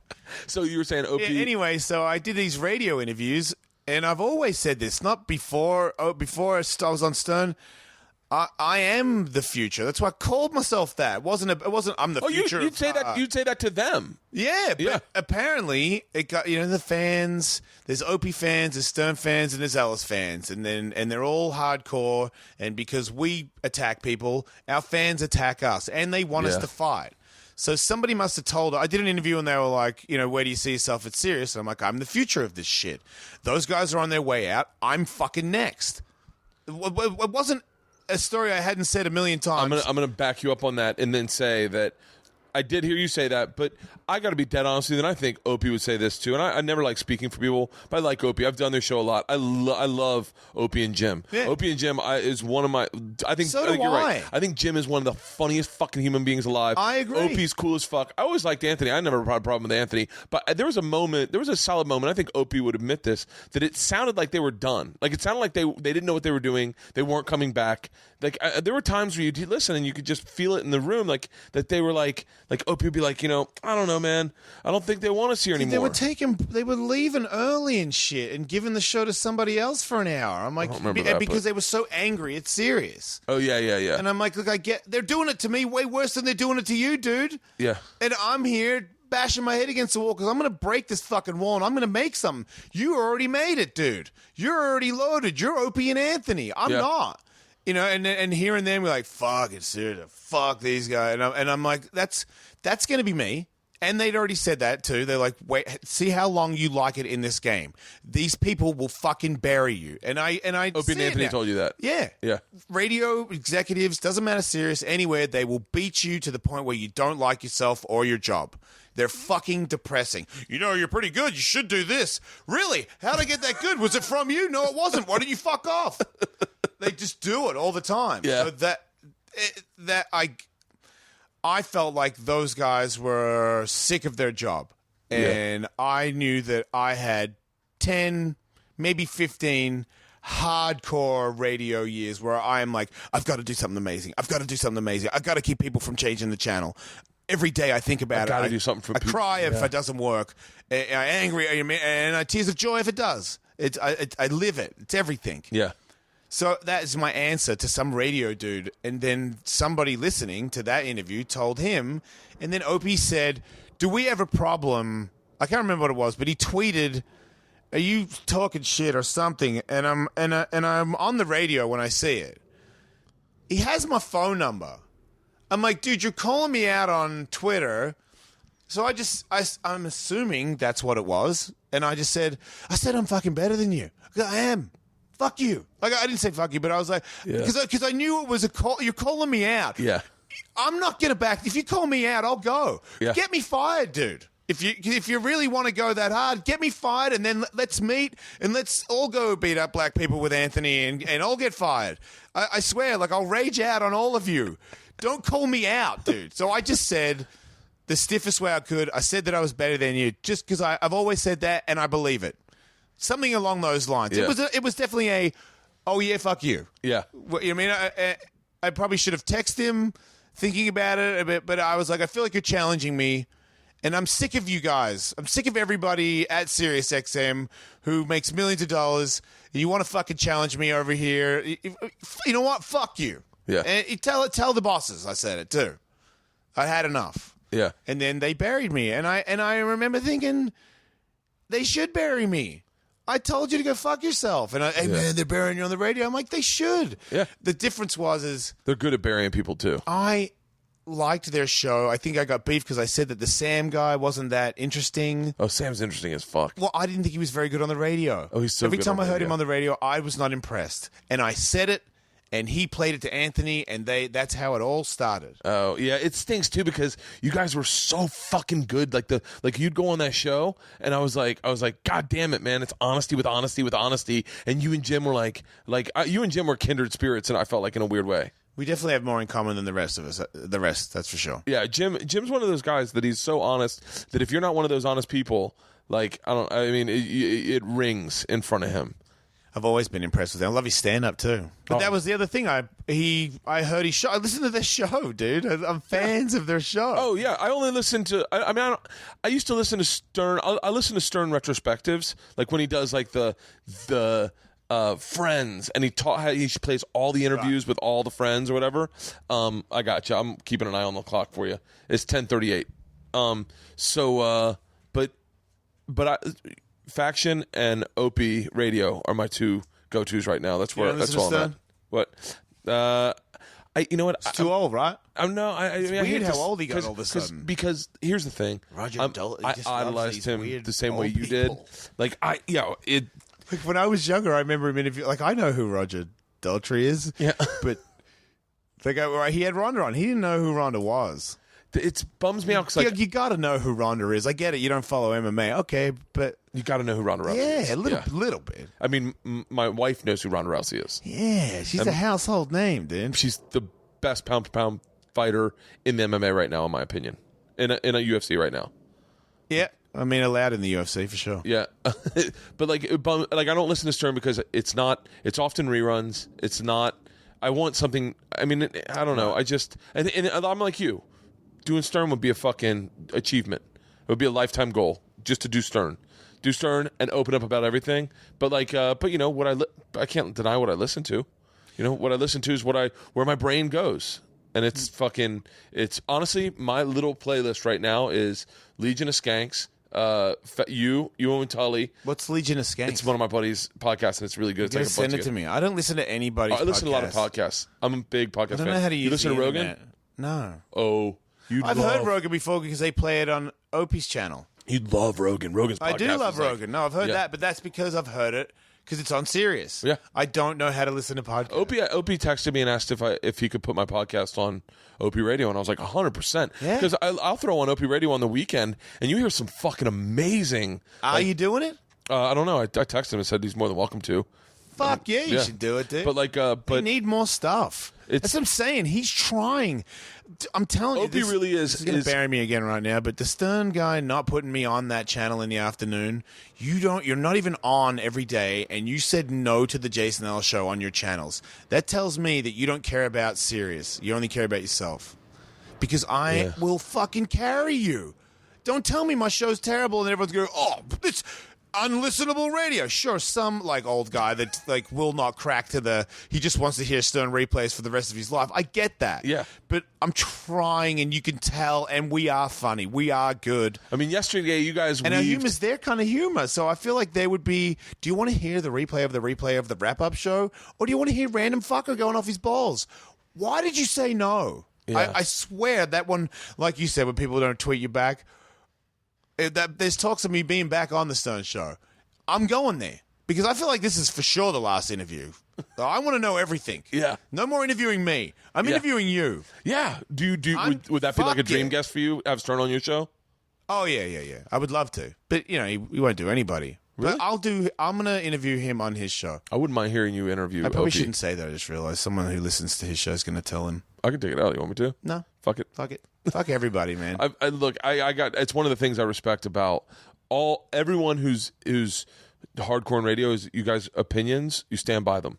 So you were saying OP. Yeah, anyway, so I did these radio interviews, and I've always said this, not before I was on Stern. I am the future. That's why I called myself that. It wasn't I'm the future. You'd say that to them. Yeah, but apparently it got the fans. There's Opie fans, there's Stern fans, and there's Ellis fans, and they're all hardcore. And because we attack people, our fans attack us, and they want us to fight. So somebody must have told her. I did an interview, and they were like, where do you see yourself at Sirius? And I'm like, I'm the future of this shit. Those guys are on their way out. I'm fucking next. It wasn't a story I hadn't said a million times. I'm gonna back you up on that and then say that I did hear you say that, but I got to be dead honest with you, and I think Opie would say this too. And I never like speaking for people, but I like Opie. I've done their show a lot. I love Opie and Jim. Yeah. Opie and Jim is one of my. I think so. You're right. I think Jim is one of the funniest fucking human beings alive. I agree. Opie's cool as fuck. I always liked Anthony. I never had a problem with Anthony, but there was a solid moment. I think Opie would admit this, that it sounded like they were done. Like it sounded like they didn't know what they were doing. They weren't coming back. Like there were times where you'd listen and you could just feel it in the room, like that they were like Opie would be like, I don't know, man. I don't think they want us here anymore. They were leaving early and shit and giving the show to somebody else for an hour. I'm like, because they were so angry. It's serious. Oh yeah. And I'm like, look, they're doing it to me way worse than they're doing it to you, dude. Yeah. And I'm here bashing my head against the wall because I'm going to break this fucking wall and I'm going to make something. You already made it, dude. You're already loaded. You're Opie and Anthony. I'm not. And here and then we're like, fuck, it's serious. Fuck these guys. And I'm like, that's going to be me. And they'd already said that too. They're like, wait, see how long you like it in this game. These people will fucking bury you. And I Opie and Anthony told you that. Yeah. Yeah. Radio executives, doesn't matter serious, anywhere, they will beat you to the point where you don't like yourself or your job. They're fucking depressing. You're pretty good. You should do this. Really? How'd I get that good? Was it from you? No, it wasn't. Why didn't you fuck off? They just do it all the time. Yeah. So I felt like those guys were sick of their job. And I knew that I had 10, maybe 15 hardcore radio years where I am like, I've got to do something amazing. I've got to do something amazing. I've got to keep people from changing the channel. Every day I think about it. Got to do something for people. I cry if it doesn't work. I'm angry and I tears of joy if it does. I live it. It's everything. Yeah. So that is my answer to some radio dude. And then somebody listening to that interview told him, and then Opie said, do we have a problem? I can't remember what it was, but he tweeted, are you talking shit or something? And I'm on the radio when I see it. He has my phone number. I'm like, dude, you're calling me out on Twitter. So I'm assuming that's what it was. And I said I'm fucking better than you. I am. Fuck you. Like, I didn't say fuck you, but I was like, because I knew it was a call. You're calling me out. Yeah. I'm not going to back. If you call me out, I'll go. Yeah. Get me fired, dude. If you really want to go that hard, get me fired, and then let's meet and let's all go beat up black people with Anthony and all get fired. I swear, like, I'll rage out on all of you. Don't call me out, dude. So I just said the stiffest way I could. I said that I was better than you just because I've always said that, and I believe it. Something along those lines. Yeah. It was definitely a, oh yeah, fuck you. Yeah. I mean, I probably should have texted him thinking about it a bit, but I was like, I feel like you're challenging me, and I'm sick of you guys. I'm sick of everybody at SiriusXM who makes millions of dollars, and you want to fucking challenge me over here. You know what? Fuck you. Yeah. And tell the bosses I said it too. I had enough. Yeah. And then they buried me, and I remember thinking they should bury me. I told you to go fuck yourself. And hey, man, they're burying you on the radio. I'm like, they should. Yeah. The difference was they're good at burying people, too. I liked their show. I think I got beef because I said that the Sam guy wasn't that interesting. Oh, Sam's interesting as fuck. Well, I didn't think he was very good on the radio. Oh, he's so Every good time on I heard radio. him on the radio, I was not impressed. And I said it, and he played it to Anthony, and that's how it all started. Oh yeah, it stinks too because you guys were so fucking good. Like you'd go on that show, and I was like, God damn it, man! It's honesty with honesty with honesty. And you and Jim were you and Jim were kindred spirits, and I felt like in a weird way. We definitely have more in common than the rest of us. The rest, that's for sure. Yeah, Jim's one of those guys that he's so honest that if you're not one of those honest people, like it rings in front of him. I've always been impressed with him. I love his stand-up, too. But that was the other thing. I heard his show. I listened to their show, dude. I'm fans of their show. Oh, yeah. I only listen to... I used to listen to Stern... I listen to Stern retrospectives, like when he does, like, the Friends, and he plays all the interviews with all the friends or whatever. I got you. I'm keeping an eye on the clock for you. It's 10:38. Faction and Opie Radio are my two go-tos right now. That's where that's all I'm at. What? You know what? It's too old, right? I'm no. I mean, weird how old he got all of a sudden. Because here's the thing, Roger I idolized him the same way you did. Like Like when I was younger, I remember him interview. Like I know who Roger Daltrey is. Yeah, but the guy he had Rhonda on. He didn't know who Rhonda was. It bums me out because you got to know who Rhonda is. I get it. You don't follow MMA, okay, but you got to know who Ronda Rousey is. Yeah, a little bit. I mean, my wife knows who Ronda Rousey is. Yeah, she's a household name, dude. She's the best pound-for-pound fighter in the MMA right now, in my opinion. In a UFC right now. Yeah, I mean, allowed in the UFC for sure. Yeah, but like I don't listen to Stern because it's often reruns. It's not. I want something. I mean, I don't know. I just and I'm like you. Doing Stern would be a fucking achievement. It would be a lifetime goal just to do Stern and open up about everything. But but you know I can't deny what I listen to. You know what I listen to is where my brain goes, and it's honestly my little playlist right now is Legion of Skanks, you and Tully. What's Legion of Skanks? It's one of my buddies' podcasts, and it's really good. It's send it to me. I don't listen to anybody's. I listen to a lot of podcasts. I'm a big podcast fan. I don't know how to use. You listen to Rogan? Internet. No. Oh. I've heard Rogan before because they play it on Opie's channel. You'd love Rogan. Rogan's podcast. I do love Rogan. No, I've heard that, but that's because I've heard it because it's on Sirius. Yeah. I don't know how to listen to podcasts. Opie texted me and asked if he could put my podcast on Opie Radio, and I was like 100%. Yeah. Because I'll throw on Opie Radio on the weekend, and you hear some fucking amazing. Are you doing it? I don't know. I texted him and said he's more than welcome to. Fuck yeah, you should do it, dude. But we need more stuff. That's what I'm saying. He's trying. I'm telling you, Opie really is. This is going to bury me again right now. But the Stern guy not putting me on that channel in the afternoon. You're not even on every day, and you said no to the Jason Ellis show on your channels. That tells me that you don't care about Sirius. You only care about yourself. Because I will fucking carry you. Don't tell me my show's terrible and everyone's going, oh, it's unlistenable radio. Sure, some old guy that will not crack to he just wants to hear Stern replays for the rest of his life. I get that. Yeah. But I'm trying, and you can tell, and we are funny. We are good. I mean, yesterday you guys and our humor's their kind of humor. So I feel like they would be, do you want to hear the replay of the wrap-up show? Or do you want to hear random fucker going off his balls? Why did you say no? Yeah. I swear that one, like you said, when people don't tweet you back, there's talks of me being back on the Stern Show. I'm going there because I feel like this is for sure the last interview. I want to know everything. Yeah. No more interviewing me. I'm interviewing you. Yeah. Would that be like a dream guest for you? Have Stern on your show? Oh yeah. I would love to, but he won't do anybody. Really? But I'm gonna interview him on his show. I wouldn't mind hearing you interview. I probably Opie. shouldn't say that. I just realized someone who listens to his show is gonna tell him. I can take it out. You want me to? No. Fuck it. Fuck everybody, man. I got. It's one of the things I respect about everyone who's hardcore in radio is you guys' opinions. You stand by them.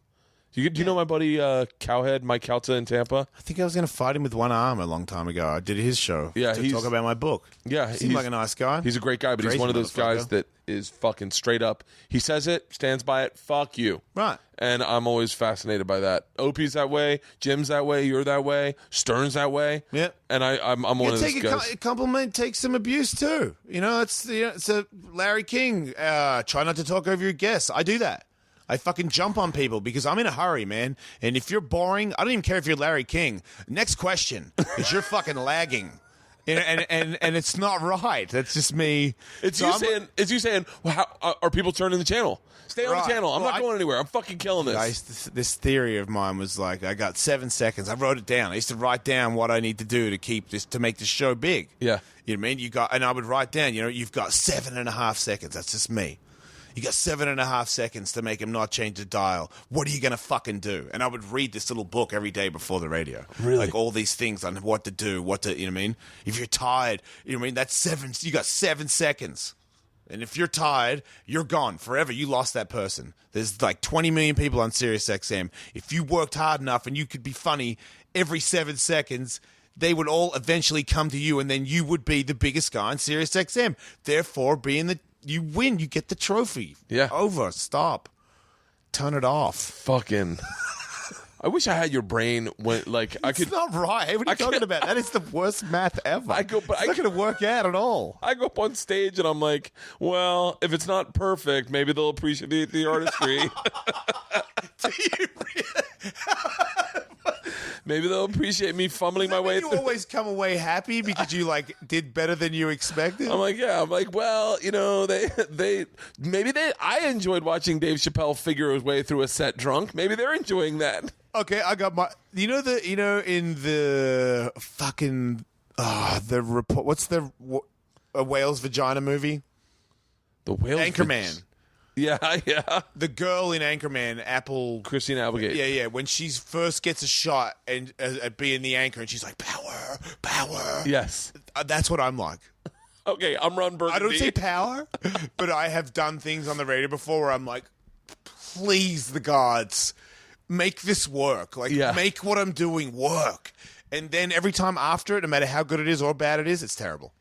Do you know my buddy Cowhead, Mike Calta in Tampa? I think I was going to fight him with one arm a long time ago. I did his show to talk about my book. Yeah. He seemed like a nice guy. He's a great guy, but he's one of those guys that is fucking straight up. He says it, stands by it, fuck you. Right. And I'm always fascinated by that. Opie's that way, Jim's that way, you're that way, Stern's that way. Yeah. And I'm one of those guys. Compliment takes some abuse too. It's a Larry King. Try not to talk over your guests. I do that. I fucking jump on people because I'm in a hurry, man. And if you're boring, I don't even care if you're Larry King. Next question is you're fucking lagging. And it's not right. That's just me. It's you saying, well, how are people turning the channel? Stay on the channel. I'm not going anywhere. I'm fucking killing this. Guys, this theory of mine was I got 7 seconds. I wrote it down. I used to write down what I need to do to make this show big. Yeah. You know what I mean? And I would write down, you've got 7.5 seconds. That's just me. You got 7.5 seconds to make him not change the dial. What are you going to fucking do? And I would read this little book every day before the radio. Really? All these things on what to do, you know what I mean? If you're tired, you know what I mean? That's you got 7 seconds. And if you're tired, you're gone forever. You lost that person. There's 20 million people on Sirius XM. If you worked hard enough and you could be funny every 7 seconds, they would all eventually come to you, and then you would be the biggest guy on Sirius XM. Therefore, you win. You get the trophy. Yeah. Over. Stop. Turn it off. Fucking. I wish I had your brain when I could. It's not right. What are you talking about? That is the worst math ever. It's not going to work out at all. I go up on stage and I'm like, well, if it's not perfect, maybe they'll appreciate the artistry. Do you really? Maybe they'll appreciate me fumbling my way through. You always come away happy because you did better than you expected? I'm like, well, I enjoyed watching Dave Chappelle figure his way through a set drunk. Maybe they're enjoying that. Okay, I got my. In the fucking the report. What's the a whale's vagina movie? The whale's Anchorman. Yeah. The girl in Anchorman, Christina Applegate. Yeah. When she first gets a shot and at being the anchor, and she's like, power. Yes. That's what I'm like. Okay, I'm Ron Burgundy. I don't say power, but I have done things on the radio before where I'm like, please, the gods, make this work. Make what I'm doing work. And then every time after it, no matter how good it is or bad it is, it's terrible.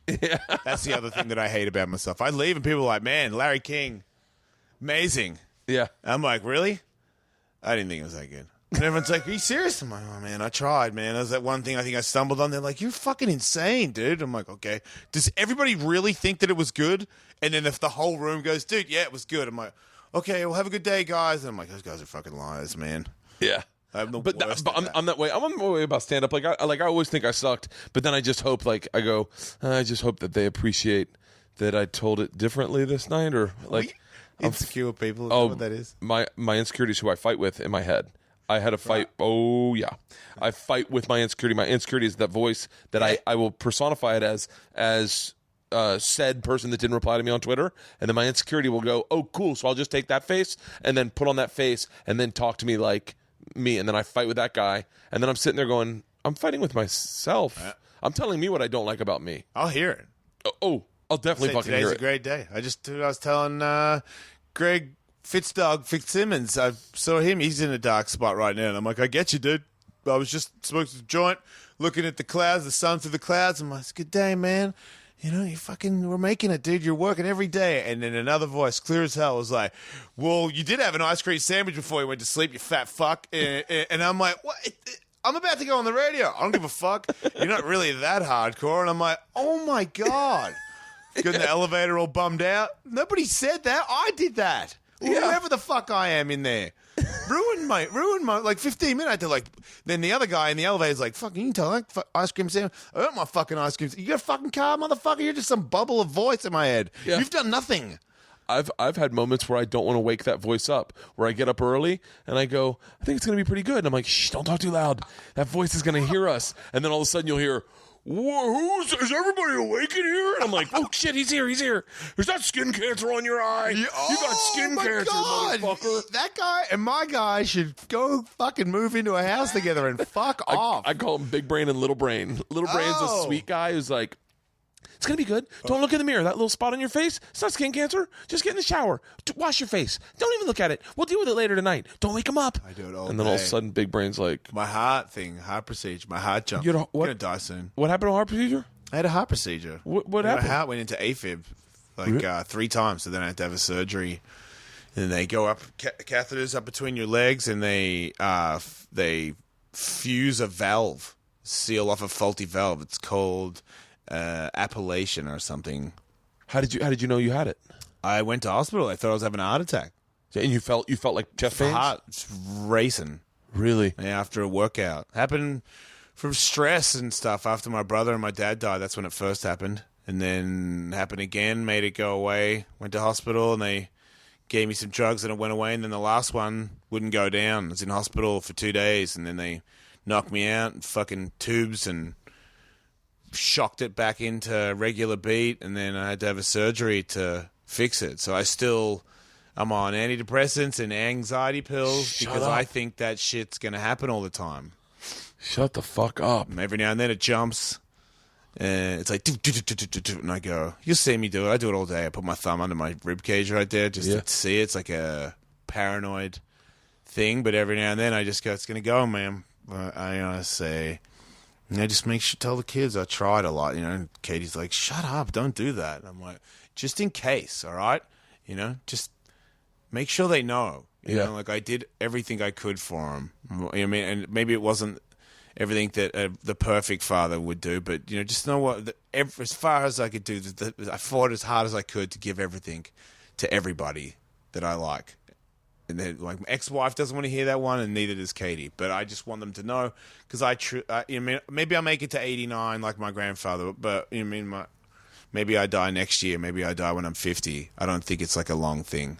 Yeah. That's the other thing that I hate about myself. I leave and people are like, man, Larry King, amazing. Yeah. I'm like, really? I didn't think it was that good. And everyone's like, are you serious? I'm like, oh, man, I tried, man. That was that one thing I think I stumbled on. They're like, you're fucking insane, dude. I'm like, okay. Does everybody really think that it was good? And then if the whole room goes, dude, yeah, it was good. I'm like, okay, well, have a good day, guys. And I'm like, those guys are fucking liars, man. Yeah. I'm that way. I'm on my way about stand-up. I always think I sucked, but then I just hope, I just hope that they appreciate that I told it differently this night, or insecure people. Is that what that is? My insecurities, who I fight with in my head. I had a fight. Right. Oh yeah, I fight with my insecurity. My insecurity is that voice that I will personify it as said person that didn't reply to me on Twitter, and then my insecurity will go, oh, cool, so I'll just take that face and then put on that face and then talk to me like me, and then I fight with that guy, and then I'm sitting there going, I'm fighting with myself. I'm telling me what I don't like about me. I'll hear it. I'll definitely fucking hear it. Today's a great day. I was telling Greg Fitzsimmons, I saw him. He's in a dark spot right now, and I'm like, I get you, dude. I was just smoking a joint, looking at the clouds, the sun through the clouds. I'm like, it's a good day, man. You know, we're making it, dude. You're working every day. And then another voice, clear as hell, was like, well, you did have an ice cream sandwich before you went to sleep, you fat fuck. And I'm like, what? I'm about to go on the radio. I don't give a fuck. You're not really that hardcore. And I'm like, oh, my God. Get in the elevator all bummed out. Nobody said that. I did that. Whoever the fuck I am in there. Ruined my like 15 minutes. I had to like. Then the other guy in the elevator is like, "Fucking, you tell like ice cream sandwich. I want my fucking ice cream. You got a fucking car, motherfucker. You're just some bubble of voice in my head. Yeah. You've done nothing." I've had moments where I don't want to wake that voice up, where I get up early and I go, I think it's going to be pretty good. And I'm like, shh, don't talk too loud. That voice is going to hear us. And then all of a sudden you'll hear, is everybody awake in here? And I'm like, oh shit, he's here. There's not skin cancer on your eye. You got skin cancer, motherfucker. That guy and my guy should go fucking move into a house together and fuck off. I call him Big Brain and Little Brain. Little Brain's a sweet guy who's like, it's going to be good. Don't look in the mirror. That little spot on your face, it's not skin cancer. Just get in the shower. Wash your face. Don't even look at it. We'll deal with it later tonight. Don't wake him up. I do it all And then all of a sudden, Big Brain's like... My heart procedure. My heart jumped. I'm going to die soon. What happened to a heart procedure? I had a heart procedure. What happened? My heart went into AFib like 3 times, so then I had to have a surgery. And they go up, catheters up between your legs, and they fuse a valve, seal off a faulty valve. It's called... appellation or something. How did you know you had it? I went to hospital. I thought I was having a heart attack. And you felt like chest pains? Heart racing. Really? Yeah, after a workout. Happened from stress and stuff. After my brother and my dad died, that's when it first happened. And then happened again, made it go away. Went to hospital and they gave me some drugs and it went away. And then the last one wouldn't go down. I was in hospital for 2 days and then they knocked me out and fucking tubes and shocked it back into regular beat, and then I had to have a surgery to fix it. So I'm on antidepressants and anxiety pills because I think that shit's going to happen all the time. Shut the fuck up. And every now and then it jumps, and it's like, and I go, you'll see me do it. I do it all day. I put my thumb under my rib cage right there just to see it. It's like a paranoid thing, but every now and then I just go, it's going to go, man. I say... And I just tell the kids I tried a lot, you know. And Katie's like, shut up, don't do that. And I'm like, just in case, all right? You know, just make sure they know. You know, like I did everything I could for them. You know what I mean? And maybe it wasn't everything that the perfect father would do, but, you know, just know what, as far as I could do, I fought as hard as I could to give everything to everybody that I like. And then, like, my ex-wife doesn't want to hear that one, and neither does Katie. But I just want them to know, because you know, maybe I'll make it to 89 like my grandfather, but you know, maybe I die next year. Maybe I die when I'm 50. I don't think it's like a long thing.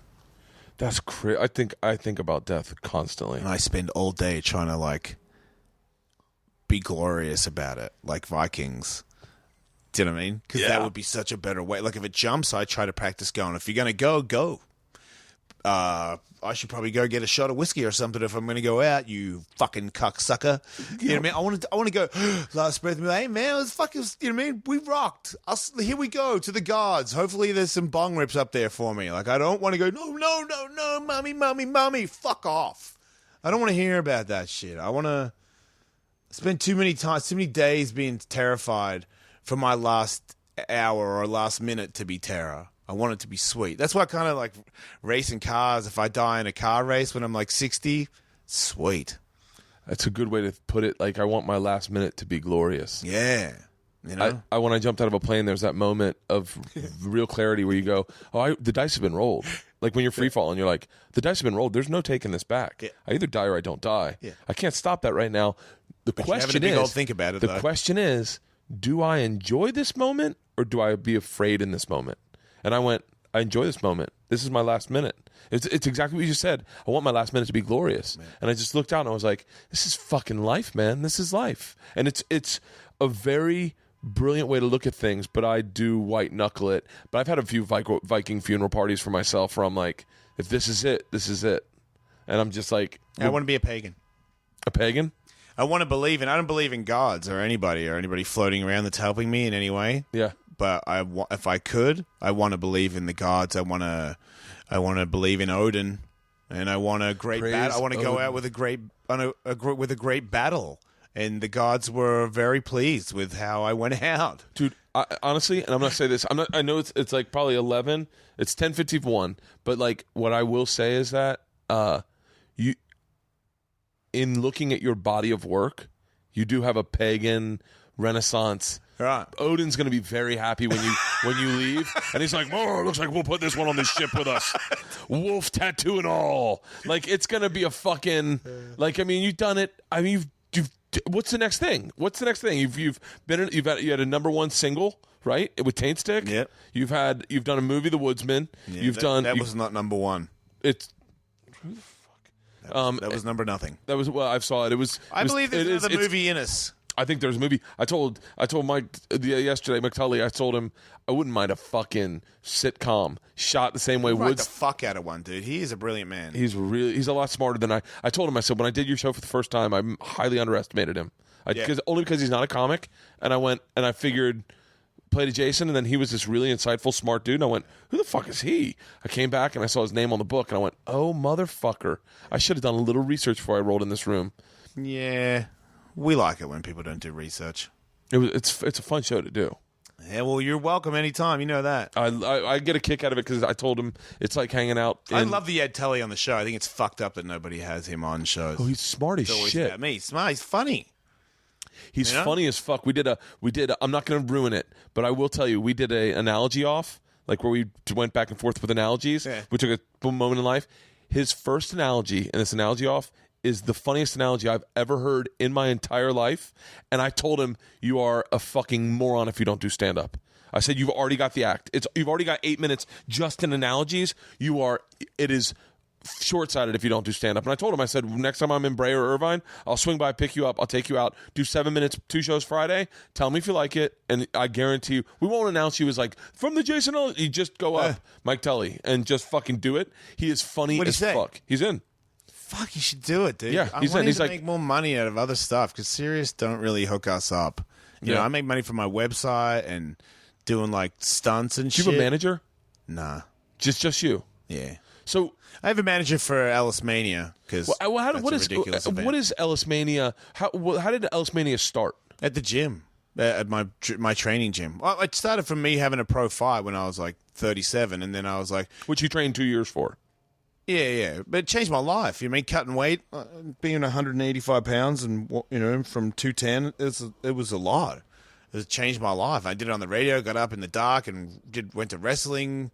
That's crazy. I think about death constantly, and I spend all day trying to like be glorious about it, like Vikings. Do you know what I mean? Because that would be such a better way. Like if it jumps, I try to practice going. If you're gonna go. I should probably go get a shot of whiskey or something if I'm going to go out, you fucking cocksucker. You know what I mean? I want to go, last breath, hey, man, let's fucking, you know what I mean? We rocked. Here we go to the gods. Hopefully there's some bong rips up there for me. Like, I don't want to go, no, mommy, fuck off. I don't want to hear about that shit. I want to spend too many days being terrified for my last hour or last minute to be terror. I want it to be sweet. That's why I kind of like racing cars. If I die in a car race when I'm like 60, sweet. That's a good way to put it. Like, I want my last minute to be glorious. Yeah. You know? When I jumped out of a plane, there's that moment of real clarity where you go, the dice have been rolled. Like when you're free falling, you're like, the dice have been rolled. There's no taking this back. Yeah. I either die or I don't die. Yeah. I can't stop that right now. But question is, think about it, the question is, do I enjoy this moment or do I be afraid in this moment? And I went, I enjoy this moment. This is my last minute. It's exactly what you just said. I want my last minute to be glorious. Man. And I just looked out and I was like, this is fucking life, man. This is life. And it's a very brilliant way to look at things, but I do white knuckle it. But I've had a few Viking funeral parties for myself where I'm like, if this is it, this is it. And I'm just like... I want to be a pagan. A pagan? I want to believe in... I don't believe in gods or anybody floating around that's helping me in any way. Yeah. But if I could, I want to believe in the gods. I want to believe in Odin, and I want a great battle. I want to go out with a great battle. And the gods were very pleased with how I went out, dude. Honestly, and I'm gonna say this. I know it's like probably 11. It's 10:51. But like, what I will say is that you, in looking at your body of work, you do have a pagan Renaissance. Right. Odin's going to be very happy when you leave. And he's like, oh, it looks like we'll put this one on this ship with us. Wolf tattoo and all. Like, it's going to be a fucking... Like, I mean, you've done it. I mean, you've what's the next thing? What's the next thing? You had a #1 single, right? With Taint Stick. Yep. You've done a movie, The Woodsman. Yeah, that was not #1. It's... That was number nothing. That was... Well, I saw it. I believe there's another movie in us. I think there's a movie. I told Mike yesterday, McTully, I told him I wouldn't mind a fucking sitcom shot the same way Woods. The fuck out of one, dude. He is a brilliant man. He's a lot smarter than I told him. I said when I did your show for the first time, I highly underestimated him. Only because he's not a comic. And I went and I figured played a Jason, and then he was this really insightful, smart dude. And I went, who the fuck is he? I came back and I saw his name on the book, and I went, oh motherfucker! I should have done a little research before I rolled in this room. Yeah. We like it when people don't do research. It's a fun show to do. Yeah, well, you're welcome anytime. You know that. I get a kick out of it because I told him it's like hanging out. I love the Ed Telly on the show. I think it's fucked up that nobody has him on shows. Oh, he's smart as shit. About me. He's smart. He's funny. He's funny as fuck. We did. I'm not going to ruin it, but I will tell you, we did a analogy off, like where we went back and forth with analogies. Yeah. We took a moment in life. His first analogy and this analogy off is the funniest analogy I've ever heard in my entire life. And I told him, you are a fucking moron if you don't do stand-up. I said, you've already got the act. You've already got 8 minutes just in analogies. It is short-sighted if you don't do stand-up. And I told him, I said, next time I'm in Bray or Irvine, I'll swing by, pick you up, I'll take you out, do 7 minutes, 2 shows Friday, tell me if you like it, and I guarantee you, we won't announce you as like, from the Jason Ellis, you just go up, Mike Tully, and just fucking do it. He is funny as fuck. He's in. Fuck, you should do it, dude. Yeah, I want to make more money out of other stuff because Sirius don't really hook us up. You know, I make money from my website and doing like stunts and shit. Do you have a manager? Nah. Just you? Yeah. So I have a manager for Ellis Mania because what is Ellis Mania? How did Ellis Mania start? At the gym, at my training gym. Well, it started from me having a pro fight when I was like 37, and then I was like, which you trained 2 years for. Yeah, but it changed my life. You mean cutting weight, being 185 pounds, and from 210, it was a lot. It changed my life. I did it on the radio, got up in the dark, and went to wrestling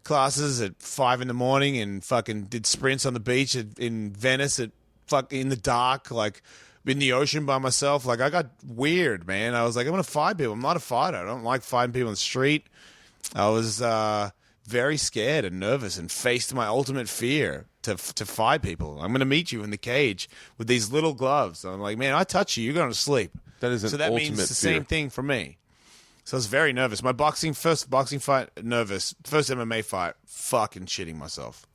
classes at 5 a.m. and fucking did sprints on the beach in Venice in the dark, like in the ocean by myself. Like I got weird, man. I was like, I'm gonna fight people. I'm not a fighter. I don't like fighting people on the street. I was very scared and nervous and faced my ultimate fear to fight people. I'm going to meet you in the cage with these little gloves. I'm like, man, I touch you, you're going to sleep. That is so that means the same thing for me. So I was very nervous. My first boxing fight, nervous. First MMA fight, fucking shitting myself.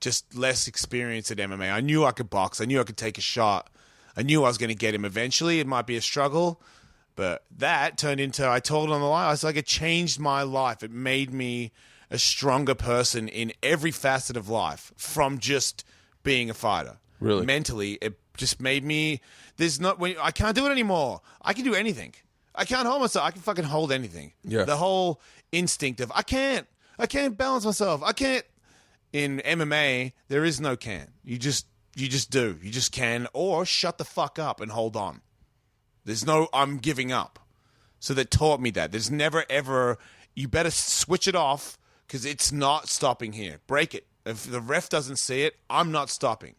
Just less experience at MMA. I knew I could box. I knew I could take a shot. I knew I was going to get him eventually. It might be a struggle. But that turned into, I told on the line, I was like, it changed my life. It made me a stronger person in every facet of life from just being a fighter. Really? Mentally, it just made me, I can't do it anymore. I can do anything. I can't hold myself. I can fucking hold anything. Yeah. The whole instinct of, I can't balance myself. I can't. In MMA, there is no can. You just do. You just can, or shut the fuck up and hold on. There's no, I'm giving up. So that taught me that. There's never ever, you better switch it off because it's not stopping here. Break it. If the ref doesn't see it, I'm not stopping.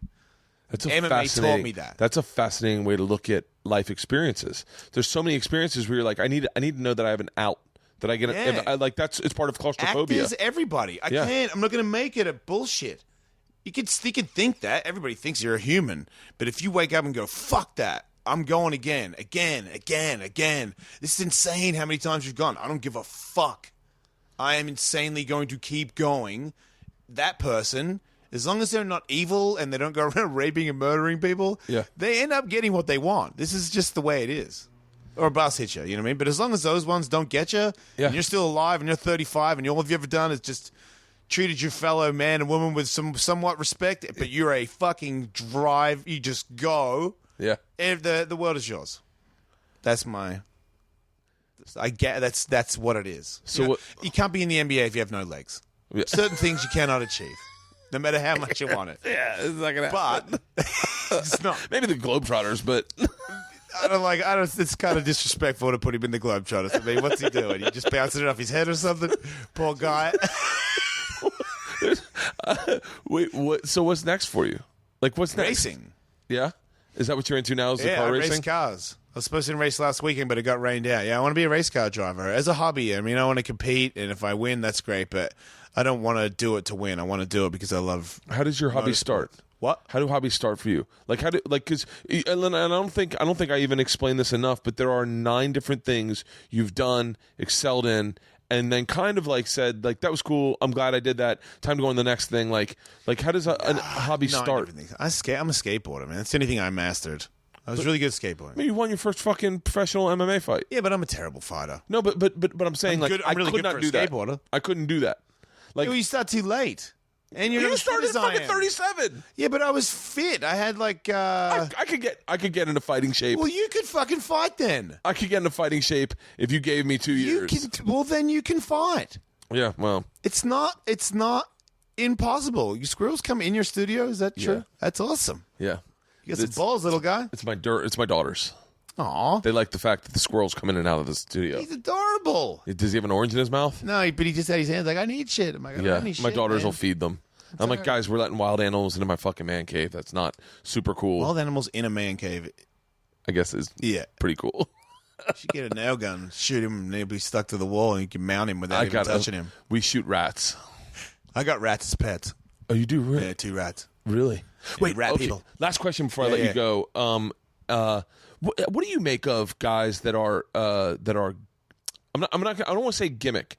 MMA taught me that. That's a fascinating way to look at life experiences. There's so many experiences where you're like, I need to know that I have an out. That I get it's part of claustrophobia. Act is everybody. I'm not going to make it a bullshit. You can think that. Everybody thinks you're a human. But if you wake up and go, fuck that, I'm going again. This is insane how many times you've gone. I don't give a fuck. I am insanely going to keep going. That person, as long as they're not evil and they don't go around raping and murdering people, they end up getting what they want. This is just the way it is. Or a bus hit you, you know what I mean? But as long as those ones don't get you, and you're still alive and you're 35 and all you've ever done is just treated your fellow man and woman with somewhat respect, but you're a fucking drive, you just go. Yeah. The world is yours. That's my... I get that's what it is. So you can't be in the NBA if you have no legs. Yeah. Certain things you cannot achieve, no matter how much you want it. Yeah, it's not gonna happen. But it's not. Maybe the Globetrotters, but It's kind of disrespectful to put him in the Globetrotters. I mean, what's he doing? He just bouncing it off his head or something? Poor guy. Wait, what? So what's next for you? Like, what's next? Racing. Yeah, is that what you're into now? Is the car I racing? race cars. I was supposed to race last weekend, but it got rained out. Yeah, I want to be a race car driver as a hobby. I mean, I want to compete, and if I win, that's great. But I don't want to do it to win. I want to do it because I love. How does your hobby start? What? How do hobbies start for you? Like because and I don't think I even explained this enough. But there are 9 different things you've done, excelled in, and then kind of like said like that was cool. I'm glad I did that. Time to go on the next thing. Like how does a hobby start? I'm a skateboarder, man. It's anything I mastered. I was really good at skateboarding. I mean, you won your first fucking professional MMA fight. Yeah, but I'm a terrible fighter. No, but I'm saying I'm really I could good not for a do that. skateboarder. I couldn't do that. Like you start too late. And you're you not started as at I fucking am. 37. Yeah, but I was fit. I had like. I could get into fighting shape. Well, you could fucking fight then. I could get into fighting shape if you gave me 2 years. Well, then you can fight. Yeah, well, it's not impossible. You squirrels come in your studio. Is that true? Yeah. That's awesome. yeah. You got some balls, little guy. It's my daughters. Aw, They like the fact that the squirrels come in and out of the studio. he's adorable. Does he have an orange in his mouth? No, but he just had his hands like I need shit. I'm like, I Yeah, don't need my shit, daughters man. will feed them. I'm like, guys, we're letting wild animals into my fucking man cave. That's not super cool. Wild animals in a man cave. I guess is pretty cool. You should get a nail gun, shoot him, and he'll be stuck to the wall, and you can mount him without even touching him. We shoot rats. I got rats as pets. Oh, you do really? Yeah, 2 rats. Really? Wait, rat people. Last question before I let you go. What do you make of guys that are I don't want to say gimmick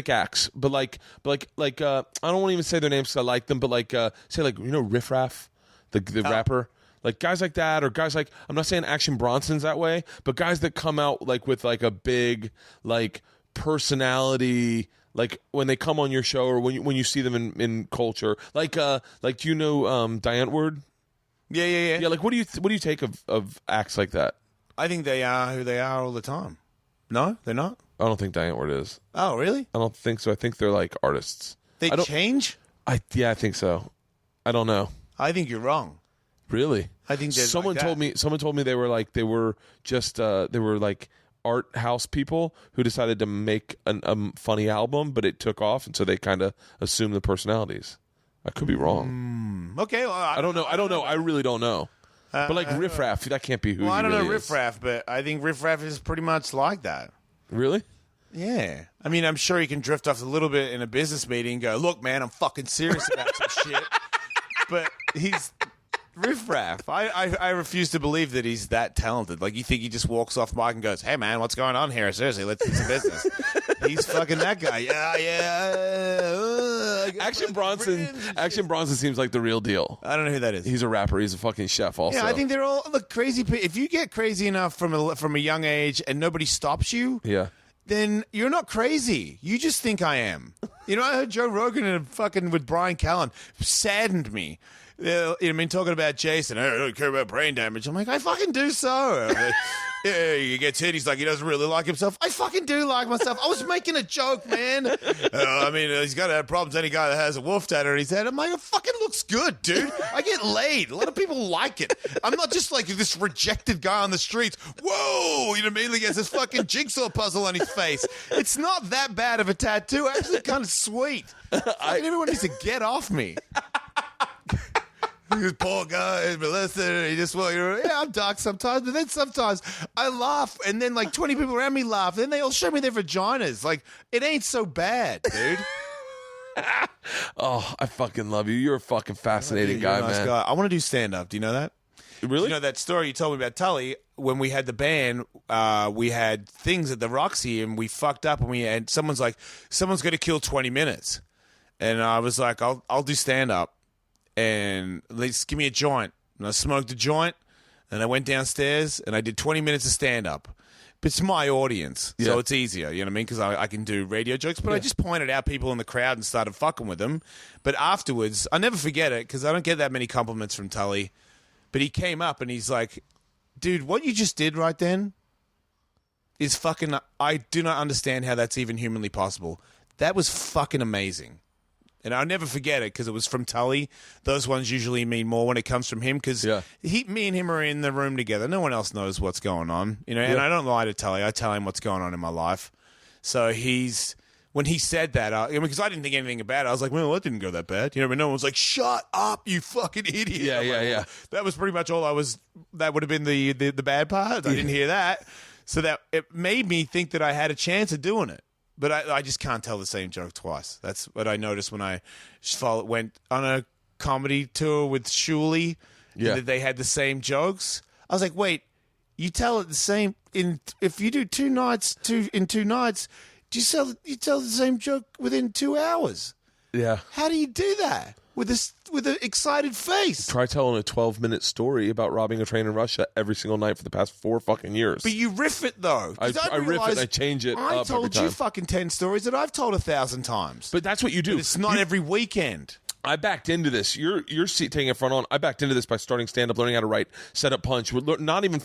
acts, but I don't want to even say their names because I like them, but say Riff Raff, the rapper. Like guys like that, or guys like, I'm not saying Action Bronson's that way, but guys that come out like with like a big like personality, like when they come on your show or when you see them in culture, like do you know Diane Word? Yeah. Yeah, like what do you take of acts like that? I think they are who they are all the time. No, they're not. I don't think Diane Word is. Oh, really? I don't think so. I think they're like artists. They change? I think so. I don't know. I think you're wrong. Really? I think someone told me they were like art house people who decided to make a funny album, but it took off, and so they kind of assumed the personalities. I could be wrong. Okay, well, I don't know. I really don't know. But like Riff Raff, that can't be who. Well, he I don't really know is. Riff Raff, but I think Riff Raff is pretty much like that. Really? Yeah. I mean, I'm sure he can drift off a little bit in a business meeting and go, look, man, I'm fucking serious about some shit. But he's Riff Raff. I refuse to believe that he's that talented. Like, you think he just walks off mic and goes, hey, man, what's going on here? Seriously, let's do some business. He's fucking that guy. Yeah. Action Bronson seems like the real deal. I don't know who that is. He's a rapper. He's a fucking chef also. Yeah, I think they're all crazy. If you get crazy enough from a young age and nobody stops you, then you're not crazy. You just think I am. You know, I heard Joe Rogan and fucking with Brian Callen saddened me. Talking about Jason, I don't care about brain damage. I'm like, I fucking do so. Yeah, he gets hit. He's like, he doesn't really like himself. I fucking do like myself. I was making a joke, man. He's got to have problems. Any guy that has a wolf tattoo on his head, I'm like, it fucking looks good, dude. I get laid. A lot of people like it. I'm not just like this rejected guy on the streets. Whoa, you know what I mean? He has this fucking jigsaw puzzle on his face. It's not that bad of a tattoo. Actually, kind of sweet. Everyone needs to get off me. This poor guy, molested. He just I'm dark sometimes, but then sometimes I laugh, and then like 20 people around me laugh, and then they all show me their vaginas. Like, it ain't so bad, dude. Oh, I fucking love you. You're a fucking fascinating guy, nice man. Guy. I want to do stand up. Do you know that? Really? You know that story you told me about Tully? When we had the band, we had things at the Roxy, and we fucked up, and someone's like, someone's going to kill 20 minutes. And I was like, I'll do stand-up, and let's give me a joint. And I smoked a joint, and I went downstairs, and I did 20 minutes of stand-up. But it's my audience, so it's easier, you know what I mean? Because I can do radio jokes, but I just pointed out people in the crowd and started fucking with them. But afterwards, I'll never forget it, because I don't get that many compliments from Tully. But he came up, and he's like, dude, what you just did right then is fucking... I do not understand how that's even humanly possible. That was fucking amazing. And I'll never forget it because it was from Tully. Those ones usually mean more when it comes from him because me and him are in the room together. No one else knows what's going on, you know. And I don't lie to Tully. I tell him what's going on in my life. So when he said that, because I didn't think anything about it, I was like, well, that didn't go that bad. You know, but no one was like, shut up, you fucking idiot. Yeah. That was pretty much all I was. That would have been the bad part. I didn't hear that, so that it made me think that I had a chance of doing it. But I just can't tell the same joke twice. That's what I noticed when I went on a comedy tour with Shuley. Yeah. That they had the same jokes. I was like, wait, you tell it the same if you do 2 nights, in 2 nights, you tell the same joke within 2 hours. Yeah. How do you do that with an excited face? Try telling a 12-minute story about robbing a train in Russia every single night for the past 4 fucking years. But you riff it though. I riff it and I change it. I told you fucking 10 stories that I've told 1,000 times. But that's what you do. But it's not every weekend. I backed into this. You're taking it front on. I backed into this by starting stand-up, learning how to write, set up punch. Not even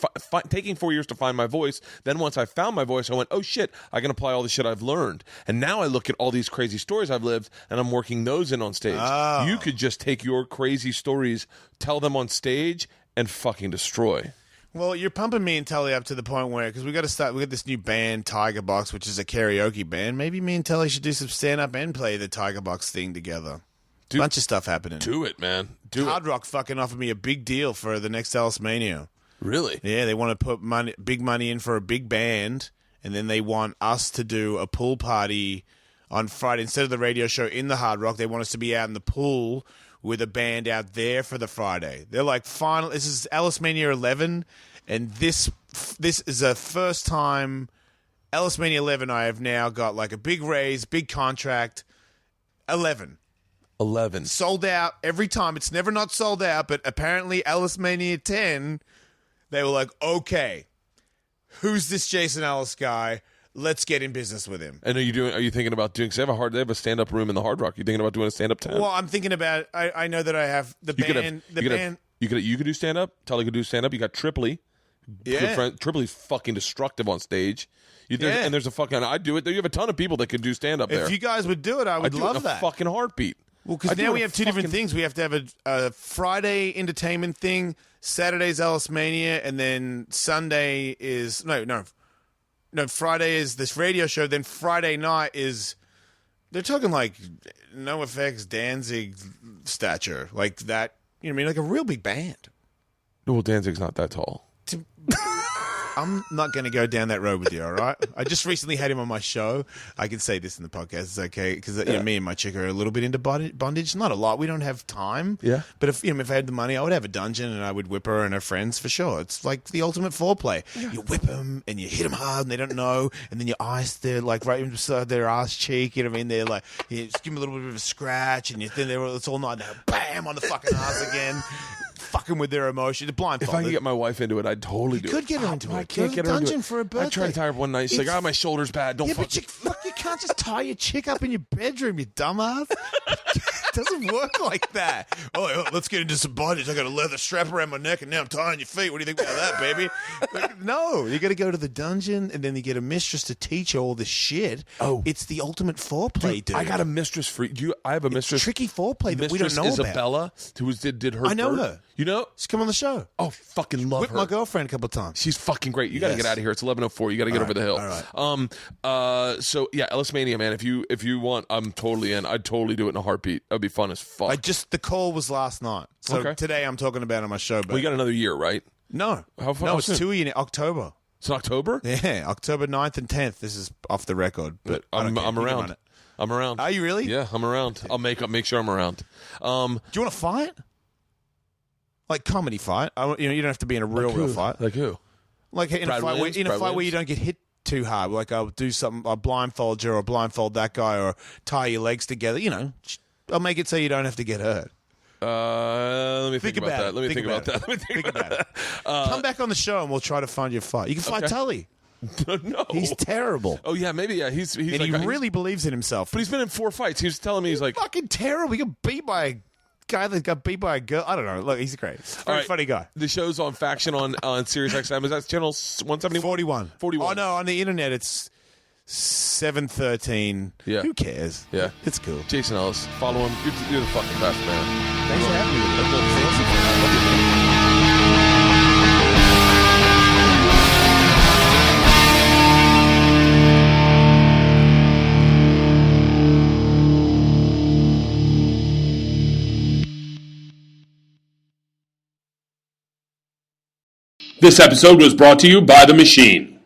taking 4 years to find my voice. Then once I found my voice, I went, oh shit, I can apply all the shit I've learned. And now I look at all these crazy stories I've lived, and I'm working those in on stage. Oh. You could just take your crazy stories, tell them on stage, and fucking destroy. Well, you're pumping me and Tully up to the point where, because we got this new band, Tiger Box, which is a karaoke band. Maybe me and Tully should do some stand-up and play the Tiger Box thing together. Dude, bunch of stuff happening. Do it, man. Hard Rock fucking offered me a big deal for the next Ellis Mania. Really? Yeah, they want to put big money in for a big band, and then they want us to do a pool party on Friday. Instead of the radio show in the Hard Rock, they want us to be out in the pool with a band out there for the Friday. They're like, this is Ellis Mania 11, and this is a first time Ellis Mania 11. I have now got like a big raise, big contract, 11. Sold out every time. It's never not sold out, but apparently Ellis Mania 10, they were like, okay, who's this Jason Ellis guy? Let's get in business with him. And are you thinking about doing, because they have a stand-up room in the Hard Rock. You thinking about doing a stand-up tent? Well, I'm thinking about, I know that I have the band. You could do stand-up. Tully could do stand-up. You got Tripoli. Yeah. Tripoli's fucking destructive on stage. And there's a fucking, I'd do it. You have a ton of people that could do stand-up there. If you guys would do it, I would love that. A fucking heartbeat. Well, because now we have two different things. We have to have a Friday entertainment thing, Saturday's Ellis Mania, and then Sunday is... No, Friday is this radio show, then Friday night is... They're talking like NoFX, Danzig stature. Like that, you know what I mean? Like a real big band. Well, Danzig's not that tall. I'm not going to go down that road with you, all right? I just recently had him on my show. I can say this in the podcast. It's okay because me and my chick are a little bit into bondage. Not a lot. We don't have time. Yeah. But if I had the money, I would have a dungeon and I would whip her and her friends for sure. It's like the ultimate foreplay. Yeah. You whip them and you hit them hard and they don't know. And then your eyes, they're like right inside their ass cheek. You know what I mean? They're like, you just give them a little bit of a scratch and then it's all night. Bam on the fucking ass again. Fucking with their emotions, blindfolded. If I could get my wife into it, I'd totally do it. You could get her into it. I can't get her into it. For a birthday. I tried to tie her up one night. She's like, my shoulder's bad. Don't fuck. But you can't just tie your chick up in your bedroom, you dumbass. It doesn't work like that. Oh, let's get into some bondage. I got a leather strap around my neck, and now I'm tying your feet. What do you think about that, baby? Like, no, you got to go to the dungeon, and then you get a mistress to teach you all this shit. Oh, it's the ultimate foreplay, dude. I got a mistress for you. I have a mistress. Tricky foreplay that we don't know about. Isabella, who did her. I know her. You know, she's come on the show. Oh, fucking love Whipped her. my girlfriend a couple of times. She's fucking great. You got to get out of here. It's 11:04. You got to get over the hill. All right. So yeah, Ellis Mania, man. If you want, I'm totally in. I'd totally do it in a heartbeat. That'd be fun as fuck. The call was last night. So today I'm talking about it on my show. But we got another year, right? No. How far? No, it's 2 in October. It's in October? Yeah, October 9th and 10th. This is off the record, but I'm around. I'm around. Are you really? Yeah, I'm around. I'll make sure I'm around. Do you want to fight? Like comedy fight. You don't have to be in a real fight. Like who? Like in Brad a fight, Williams? where you don't get hit too hard. Like I'll do something, I'll blindfold you or blindfold that guy or tie your legs together. I'll make it so you don't have to get hurt. Let me think about that. Let me think about that. Come back on the show and we'll try to find you a fight. You can fight Tully. No, he's terrible. Oh yeah, maybe yeah. He's and like, he really believes in himself. But he's been in 4 fights. He was telling me he's like fucking terrible. He got beat by a guy that got beat by a girl. I don't know. Look, he's great. Very funny guy. The show's on Faction on Sirius XM. Is that channel 170? 41. 41. Oh no, on the internet it's 713. Yeah. Who cares? Yeah. It's cool. Jason Ellis. Follow him. You're the fucking best, man. Thanks for having me. This episode was brought to you by The Machine.